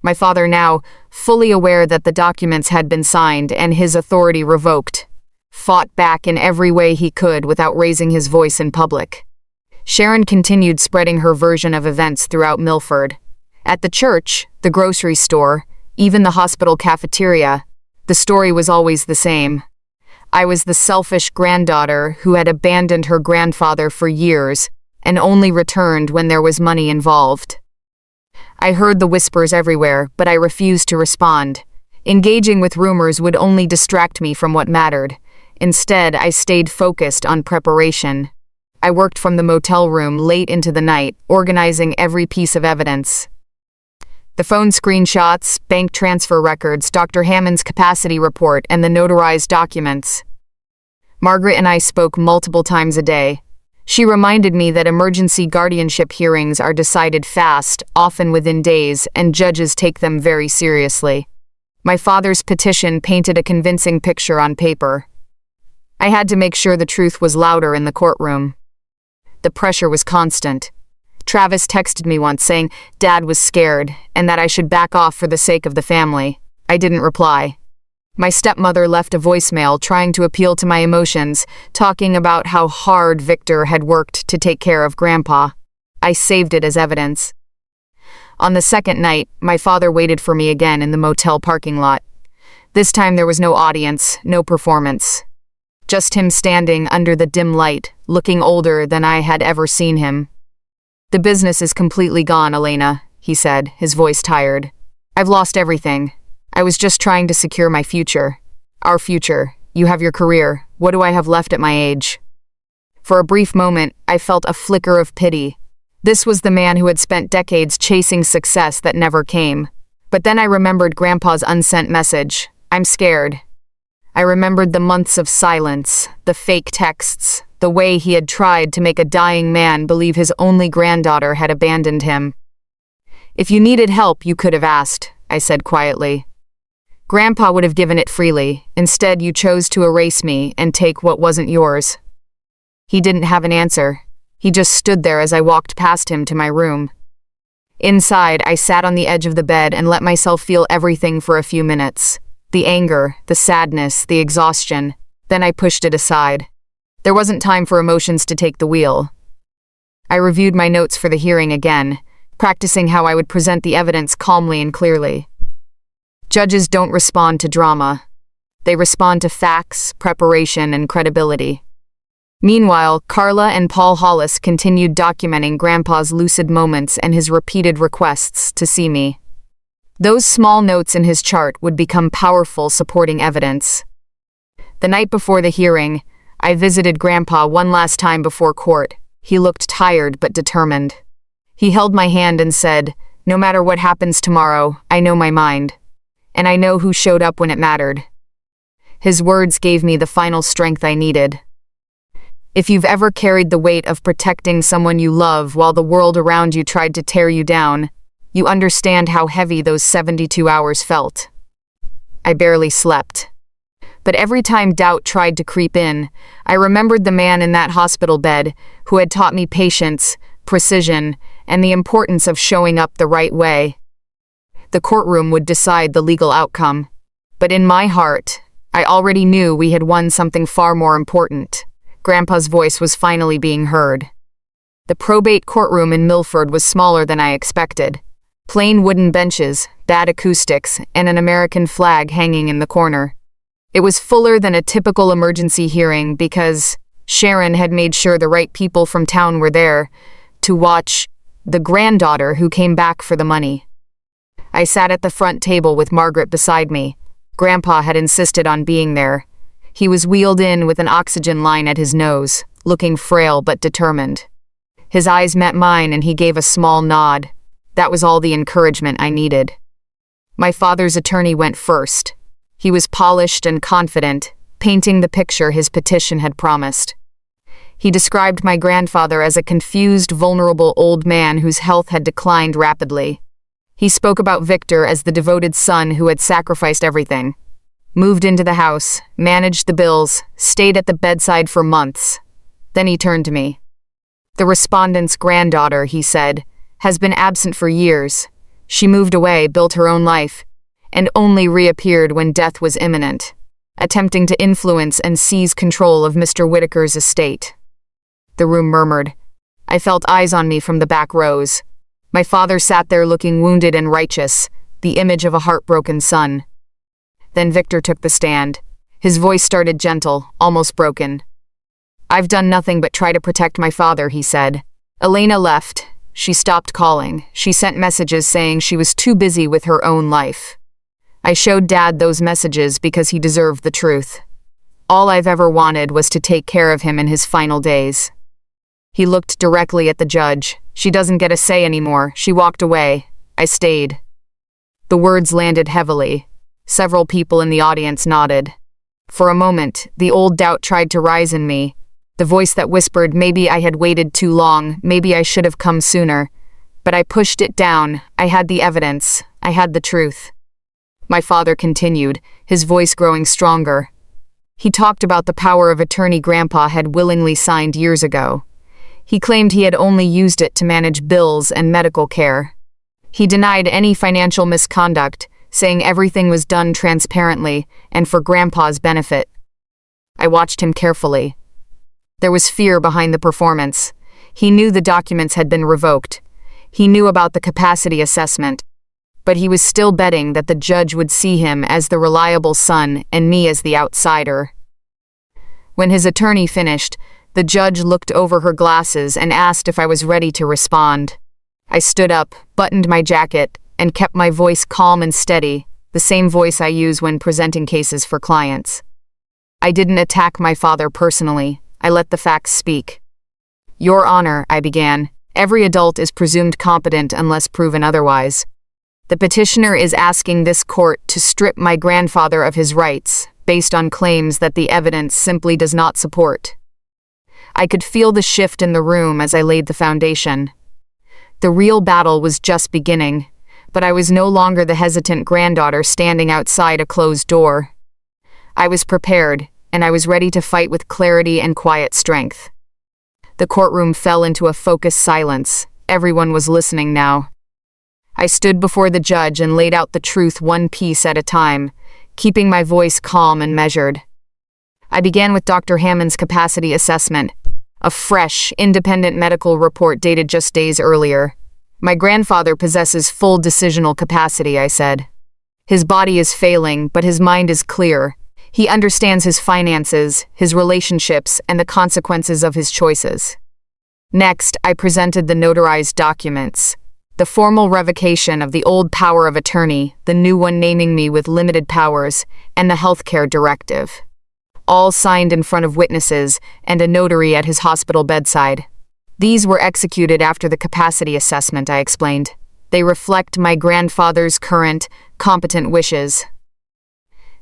My father now, fully aware that the documents had been signed and his authority revoked, fought back in every way he could without raising his voice in public. Sharon continued spreading her version of events throughout Milford. At the church, the grocery store, even the hospital cafeteria, The story was always the same. I was the selfish granddaughter who had abandoned her grandfather for years and only returned when there was money involved. I heard the whispers everywhere, but I refused to respond. Engaging with rumors would only distract me from what mattered. Instead, I stayed focused on preparation. I worked from the motel room late into the night, organizing every piece of evidence. The phone screenshots, bank transfer records, Dr. Hammond's capacity report, and the notarized documents. Margaret and I spoke multiple times a day. She reminded me that emergency guardianship hearings are decided fast, often within days, and judges take them very seriously. My father's petition painted a convincing picture on paper. I had to make sure the truth was louder in the courtroom. The pressure was constant. Travis texted me once saying Dad was scared and that I should back off for the sake of the family. I didn't reply. My stepmother left a voicemail trying to appeal to my emotions, talking about how hard Victor had worked to take care of Grandpa. I saved it as evidence. On the second night, my father waited for me again in the motel parking lot. This time there was no audience, no performance. Just him standing under the dim light, looking older than I had ever seen him. "The business is completely gone, Elena," he said, his voice tired. "I've lost everything. I was just trying to secure my future. Our future. You have your career. What do I have left at my age?" For a brief moment, I felt a flicker of pity. This was the man who had spent decades chasing success that never came. But then I remembered Grandpa's unsent message. "I'm scared." I remembered the months of silence, the fake texts, the way he had tried to make a dying man believe his only granddaughter had abandoned him. "If you needed help, you could have asked," I said quietly. "Grandpa would have given it freely. Instead, you chose to erase me and take what wasn't yours." He didn't have an answer. He just stood there as I walked past him to my room. Inside, I sat on the edge of the bed and let myself feel everything for a few minutes. The anger, the sadness, the exhaustion. Then I pushed it aside. There wasn't time for emotions to take the wheel. I reviewed my notes for the hearing again, practicing how I would present the evidence calmly and clearly. Judges don't respond to drama. They respond to facts, preparation, and credibility. Meanwhile, Carla and Paul Hollis continued documenting Grandpa's lucid moments and his repeated requests to see me. Those small notes in his chart would become powerful supporting evidence. The night before the hearing, I visited Grandpa one last time before court. He looked tired but determined. He held my hand and said, "No matter what happens tomorrow, I know my mind. And I know who showed up when it mattered." His words gave me the final strength I needed. If you've ever carried the weight of protecting someone you love while the world around you tried to tear you down, you understand how heavy those 72 hours felt. I barely slept. But every time doubt tried to creep in, I remembered the man in that hospital bed who had taught me patience, precision, and the importance of showing up the right way. The courtroom would decide the legal outcome. But in my heart, I already knew we had won something far more important. Grandpa's voice was finally being heard. The probate courtroom in Milford was smaller than I expected. Plain wooden benches, bad acoustics, and an American flag hanging in the corner. It was fuller than a typical emergency hearing because Sharon had made sure the right people from town were there to watch the granddaughter who came back for the money. I sat at the front table with Margaret beside me. Grandpa had insisted on being there. He was wheeled in with an oxygen line at his nose, looking frail but determined. His eyes met mine and he gave a small nod. That was all the encouragement I needed. My father's attorney went first. He was polished and confident, painting the picture his petition had promised. He described my grandfather as a confused, vulnerable old man whose health had declined rapidly. He spoke about Victor as the devoted son who had sacrificed everything. Moved into the house, managed the bills, stayed at the bedside for months. Then he turned to me. "The respondent's granddaughter," he said, "has been absent for years. She moved away, built her own life, and only reappeared when death was imminent, attempting to influence and seize control of Mr. Whitaker's estate." The room murmured. I felt eyes on me from the back rows. My father sat there looking wounded and righteous, the image of a heartbroken son. Then Victor took the stand. His voice started gentle, almost broken. "I've done nothing but try to protect my father," he said. Elena left. She stopped calling. She sent messages saying she was too busy with her own life. I showed Dad those messages because he deserved the truth. All I've ever wanted was to take care of him in his final days. He looked directly at the judge. "She doesn't get a say anymore." She walked away. I stayed. The words landed heavily. Several people in the audience nodded. For a moment, the old doubt tried to rise in me. The voice that whispered maybe I had waited too long, maybe I should have come sooner. But I pushed it down. I had the evidence. I had the truth. My father continued, his voice growing stronger. He talked about the power of attorney Grandpa had willingly signed years ago. He claimed he had only used it to manage bills and medical care. He denied any financial misconduct, saying everything was done transparently and for Grandpa's benefit. I watched him carefully. There was fear behind the performance. He knew the documents had been revoked. He knew about the capacity assessment. But he was still betting that the judge would see him as the reliable son and me as the outsider. When his attorney finished, the judge looked over her glasses and asked if I was ready to respond. I stood up, buttoned my jacket, and kept my voice calm and steady, the same voice I use when presenting cases for clients. I didn't attack my father personally. I let the facts speak. "Your Honor," I began, "every adult is presumed competent unless proven otherwise. The petitioner is asking this court to strip my grandfather of his rights, based on claims that the evidence simply does not support." I could feel the shift in the room as I laid the foundation. The real battle was just beginning, but I was no longer the hesitant granddaughter standing outside a closed door. I was prepared, and I was ready to fight with clarity and quiet strength. The courtroom fell into a focused silence. Everyone was listening now. I stood before the judge and laid out the truth one piece at a time, keeping my voice calm and measured. I began with Dr. Hammond's capacity assessment, a fresh, independent medical report dated just days earlier. "My grandfather possesses full decisional capacity," I said. "His body is failing, but his mind is clear. He understands his finances, his relationships, and the consequences of his choices." Next, I presented the notarized documents. The formal revocation of the old power of attorney, the new one naming me with limited powers, and the healthcare directive. All signed in front of witnesses and a notary at his hospital bedside. These were executed after the capacity assessment, I explained. They reflect my grandfather's current, competent wishes.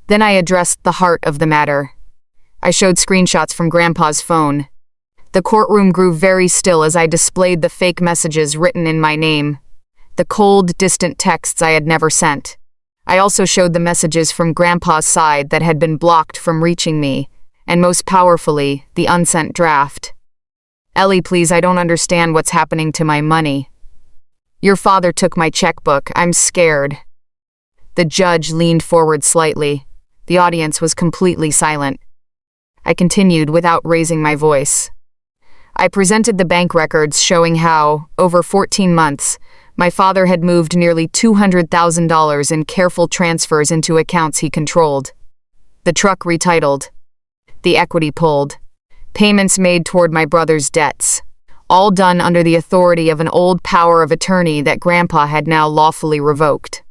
Then I addressed the heart of the matter. I showed screenshots from Grandpa's phone. The courtroom grew very still as I displayed the fake messages written in my name, the cold, distant texts I had never sent. I also showed the messages from Grandpa's side that had been blocked from reaching me, and most powerfully, the unsent draft. "Ellie, please, I don't understand what's happening to my money. Your father took my checkbook. I'm scared." The judge leaned forward slightly. The audience was completely silent. I continued without raising my voice. I presented the bank records showing how, over 14 months, my father had moved nearly $200,000 in careful transfers into accounts he controlled. The truck retitled. The equity pulled. Payments made toward my brother's debts. All done under the authority of an old power of attorney that Grandpa had now lawfully revoked.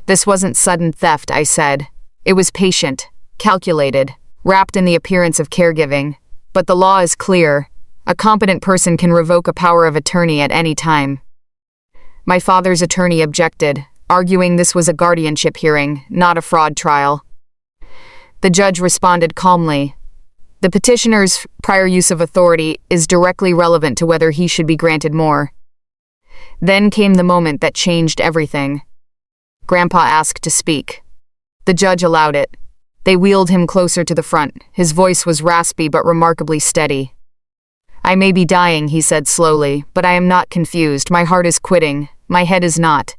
This wasn't sudden theft, I said. It was patient, calculated, wrapped in the appearance of caregiving. But the law is clear. A competent person can revoke a power of attorney at any time. My father's attorney objected, arguing this was a guardianship hearing, not a fraud trial. The judge responded calmly. The petitioner's prior use of authority is directly relevant to whether he should be granted more. Then came the moment that changed everything. Grandpa asked to speak. The judge allowed it. They wheeled him closer to the front. His voice was raspy but remarkably steady. "I may be dying," he said slowly, "but I am not confused. My heart is quitting. My head is not."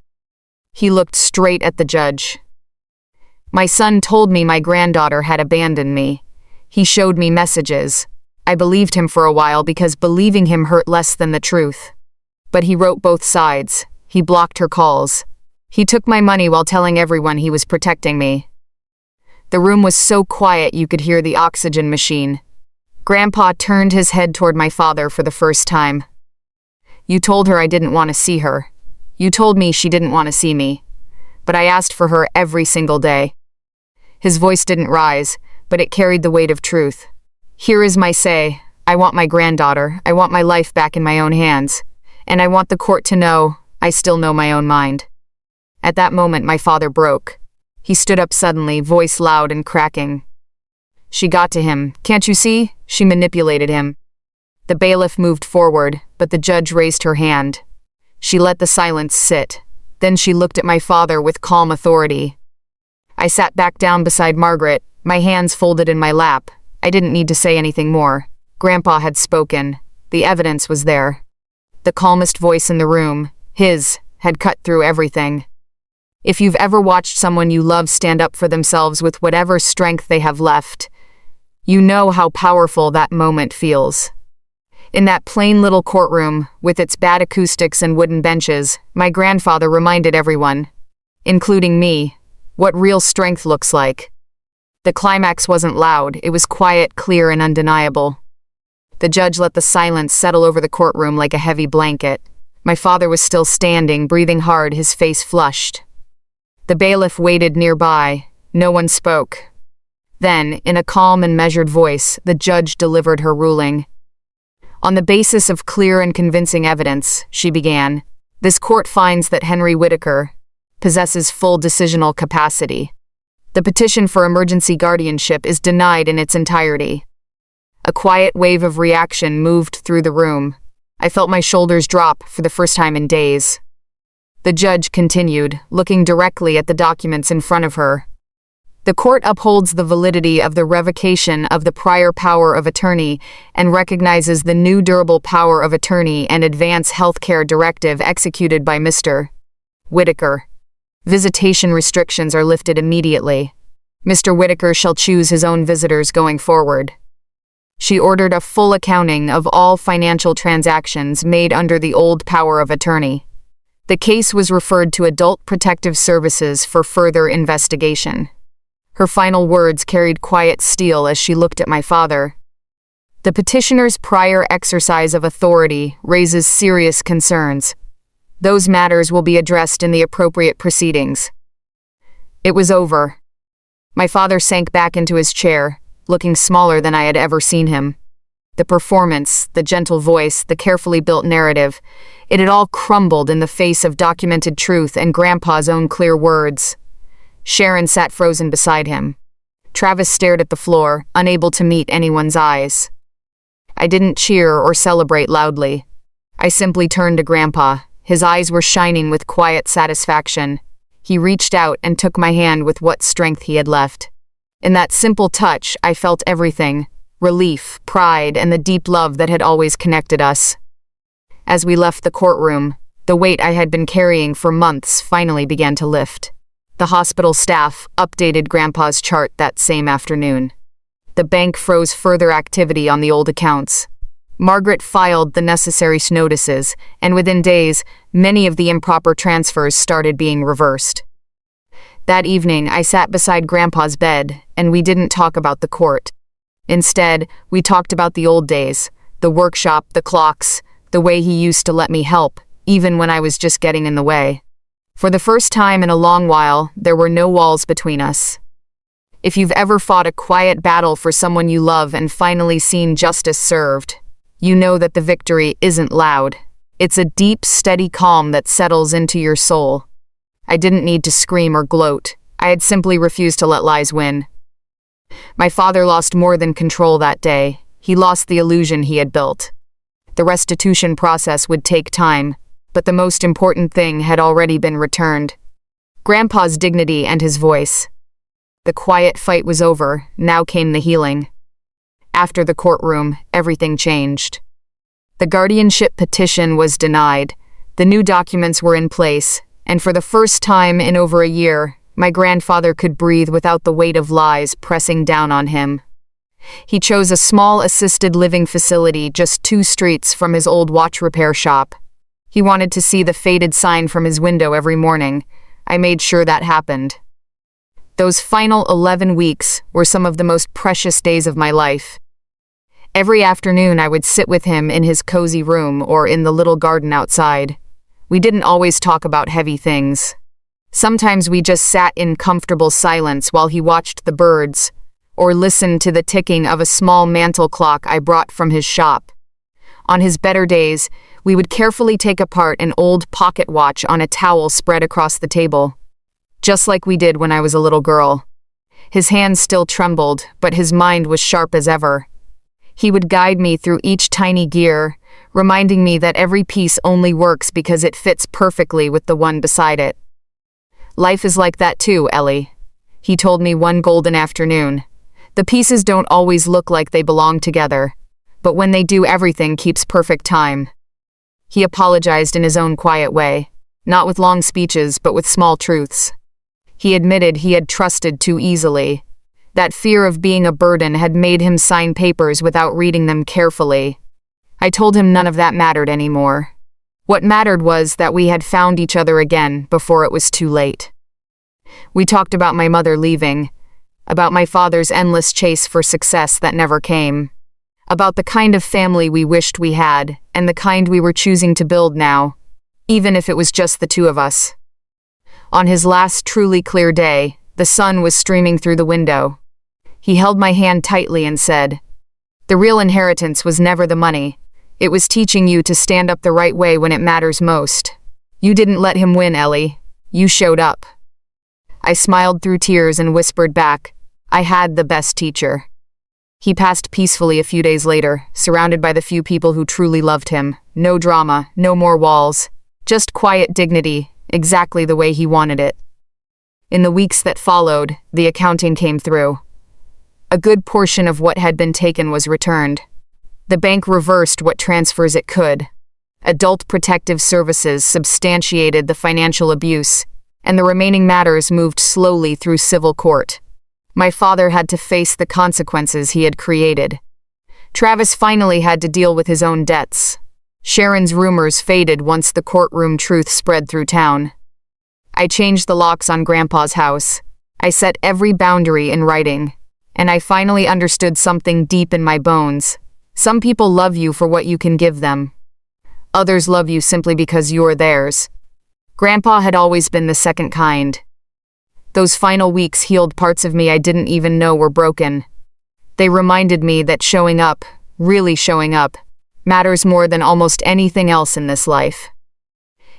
He looked straight at the judge. "My son told me my granddaughter had abandoned me. He showed me messages. I believed him for a while because believing him hurt less than the truth. But he wrote both sides. He blocked her calls. He took my money while telling everyone he was protecting me. The room was so quiet you could hear the oxygen machine. Grandpa turned his head toward my father for the first time. "You told her I didn't want to see her. You told me she didn't want to see me. But I asked for her every single day." His voice didn't rise, but it carried the weight of truth. "Here is my say. I want my granddaughter. I want my life back in my own hands. And I want the court to know I still know my own mind." At that moment, my father broke. He stood up suddenly, voice loud and cracking. "She got to him. Can't you see? She manipulated him." The bailiff moved forward, but the judge raised her hand. She let the silence sit. Then she looked at my father with calm authority. I sat back down beside Margaret, my hands folded in my lap. I didn't need to say anything more. Grandpa had spoken. The evidence was there. The calmest voice in the room, his, had cut through everything. If you've ever watched someone you love stand up for themselves with whatever strength they have left, you know how powerful that moment feels. In that plain little courtroom, with its bad acoustics and wooden benches, my grandfather reminded everyone, including me, what real strength looks like. The climax wasn't loud, it was quiet, clear, and undeniable. The judge let the silence settle over the courtroom like a heavy blanket. My father was still standing, breathing hard, his face flushed. The bailiff waited nearby. No one spoke. Then, in a calm and measured voice, the judge delivered her ruling. "On the basis of clear and convincing evidence," she began, "this court finds that Henry Whitaker possesses full decisional capacity. The petition for emergency guardianship is denied in its entirety." A quiet wave of reaction moved through the room. I felt my shoulders drop for the first time in days. The judge continued, looking directly at the documents in front of her. "The court upholds the validity of the revocation of the prior power of attorney and recognizes the new durable power of attorney and advance health care directive executed by Mr. Whitaker. Visitation restrictions are lifted immediately. Mr. Whitaker shall choose his own visitors going forward." She ordered a full accounting of all financial transactions made under the old power of attorney. The case was referred to Adult Protective Services for further investigation. Her final words carried quiet steel as she looked at my father. "The petitioner's prior exercise of authority raises serious concerns. Those matters will be addressed in the appropriate proceedings." It was over. My father sank back into his chair, looking smaller than I had ever seen him. The performance, the gentle voice, the carefully built narrative, it had all crumbled in the face of documented truth and Grandpa's own clear words. Sharon sat frozen beside him. Travis stared at the floor, unable to meet anyone's eyes. I didn't cheer or celebrate loudly. I simply turned to Grandpa. His eyes were shining with quiet satisfaction. He reached out and took my hand with what strength he had left. In that simple touch, I felt everything: relief, pride, and the deep love that had always connected us. As we left the courtroom, the weight I had been carrying for months finally began to lift. The hospital staff updated Grandpa's chart that same afternoon. The bank froze further activity on the old accounts. Margaret filed the necessary notices, and within days, many of the improper transfers started being reversed. That evening, I sat beside Grandpa's bed, and we didn't talk about the court. Instead, we talked about the old days, the workshop, the clocks, the way he used to let me help, even when I was just getting in the way. For the first time in a long while, there were no walls between us. If you've ever fought a quiet battle for someone you love and finally seen justice served, you know that the victory isn't loud. It's a deep, steady calm that settles into your soul. I didn't need to scream or gloat. I had simply refused to let lies win. My father lost more than control that day. He lost the illusion he had built. The restitution process would take time, but the most important thing had already been returned: Grandpa's dignity and his voice. The quiet fight was over. Now came the healing. After the courtroom, everything changed. The guardianship petition was denied. The new documents were in place, and for the first time in over a year, my grandfather could breathe without the weight of lies pressing down on him. He chose a small assisted living facility just 2 streets from his old watch repair shop. He wanted to see the faded sign from his window every morning. I made sure that happened. Those final 11 weeks were some of the most precious days of my life. Every afternoon I would sit with him in his cozy room or in the little garden outside. We didn't always talk about heavy things. Sometimes we just sat in comfortable silence while he watched the birds, or listened to the ticking of a small mantel clock I brought from his shop. On his better days, we would carefully take apart an old pocket watch on a towel spread across the table, just like we did when I was a little girl. His hands still trembled, but his mind was sharp as ever. He would guide me through each tiny gear, reminding me that every piece only works because it fits perfectly with the one beside it. Life is like that too, Ellie, he told me one golden afternoon. The pieces don't always look like they belong together, but when they do, everything keeps perfect time. He apologized in his own quiet way, not with long speeches, but with small truths. He admitted he had trusted too easily. That fear of being a burden had made him sign papers without reading them carefully. I told him none of that mattered anymore. What mattered was that we had found each other again before it was too late. We talked about my mother leaving, about my father's endless chase for success that never came, about the kind of family we wished we had and the kind we were choosing to build now, even if it was just the two of us. On his last truly clear day, the sun was streaming through the window. He held my hand tightly and said, "The real inheritance was never the money. It was teaching you to stand up the right way when it matters most. You didn't let him win, Ellie. You showed up." I smiled through tears and whispered back, "I had the best teacher." He passed peacefully a few days later, surrounded by the few people who truly loved him. No drama, no more walls, just quiet dignity, exactly the way he wanted it. In the weeks that followed, the accounting came through. A good portion of what had been taken was returned. The bank reversed what transfers it could. Adult Protective Services substantiated the financial abuse, and the remaining matters moved slowly through civil court. My father had to face the consequences he had created. Travis finally had to deal with his own debts. Sharon's rumors faded once the courtroom truth spread through town. I changed the locks on Grandpa's house. I set every boundary in writing. And I finally understood something deep in my bones. Some people love you for what you can give them. Others love you simply because you're theirs. Grandpa had always been the second kind. Those final weeks healed parts of me I didn't even know were broken. They reminded me that showing up, really showing up, matters more than almost anything else in this life.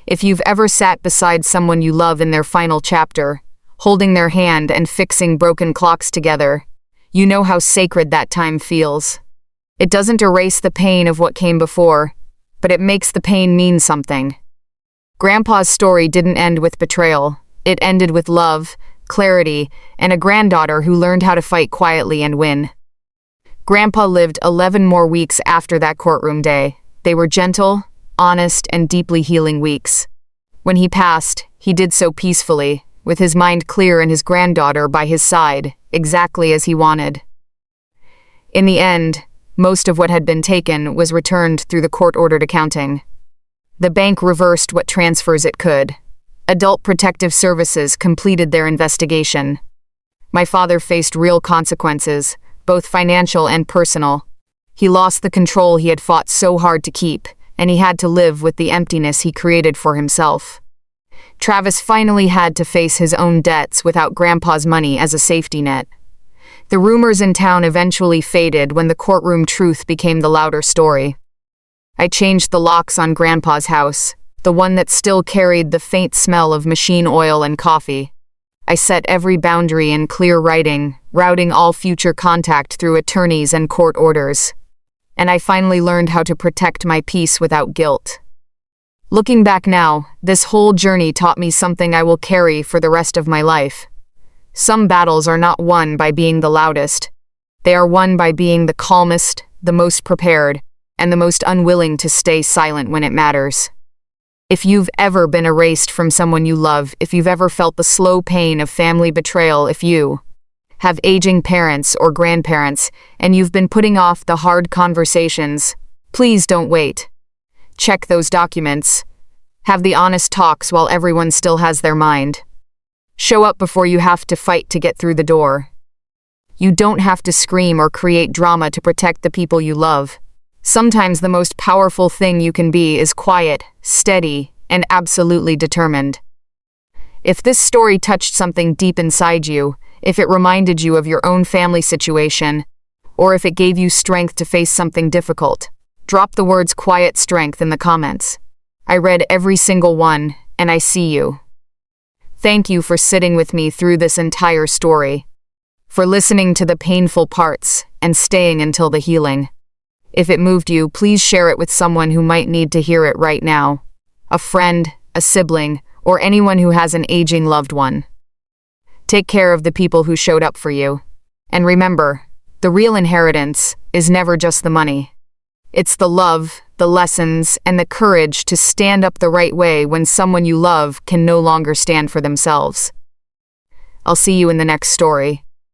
If you've ever sat beside someone you love in their final chapter, holding their hand and fixing broken clocks together, you know how sacred that time feels. It doesn't erase the pain of what came before, but it makes the pain mean something. Grandpa's story didn't end with betrayal. It ended with love, clarity, and a granddaughter who learned how to fight quietly and win. Grandpa lived 11 more weeks after that courtroom day. They were gentle, honest, and deeply healing weeks. When he passed, he did so peacefully, with his mind clear and his granddaughter by his side, exactly as he wanted. In the end, most of what had been taken was returned through the court-ordered accounting. The bank reversed what transfers it could. Adult Protective Services completed their investigation. My father faced real consequences, both financial and personal. He lost the control he had fought so hard to keep, and he had to live with the emptiness he created for himself. Travis finally had to face his own debts without Grandpa's money as a safety net. The rumors in town eventually faded when the courtroom truth became the louder story. I changed the locks on Grandpa's house, the one that still carried the faint smell of machine oil and coffee. I set every boundary in clear writing, routing all future contact through attorneys and court orders. And I finally learned how to protect my peace without guilt. Looking back now, this whole journey taught me something I will carry for the rest of my life. Some battles are not won by being the loudest. They are won by being the calmest, the most prepared, and the most unwilling to stay silent when it matters. If you've ever been erased from someone you love, if you've ever felt the slow pain of family betrayal, if you have aging parents or grandparents, and you've been putting off the hard conversations, please don't wait. Check those documents. Have the honest talks while everyone still has their mind. Show up before you have to fight to get through the door. You don't have to scream or create drama to protect the people you love. Sometimes the most powerful thing you can be is quiet, steady, and absolutely determined. If this story touched something deep inside you, if it reminded you of your own family situation, or if it gave you strength to face something difficult, drop the words "quiet strength" in the comments. I read every single one, and I see you. Thank you for sitting with me through this entire story, for listening to the painful parts and staying until the healing. If it moved you, please share it with someone who might need to hear it right now. A friend, a sibling, or anyone who has an aging loved one. Take care of the people who showed up for you. And remember, the real inheritance is never just the money. It's the love, the lessons, and the courage to stand up the right way when someone you love can no longer stand for themselves. I'll see you in the next story.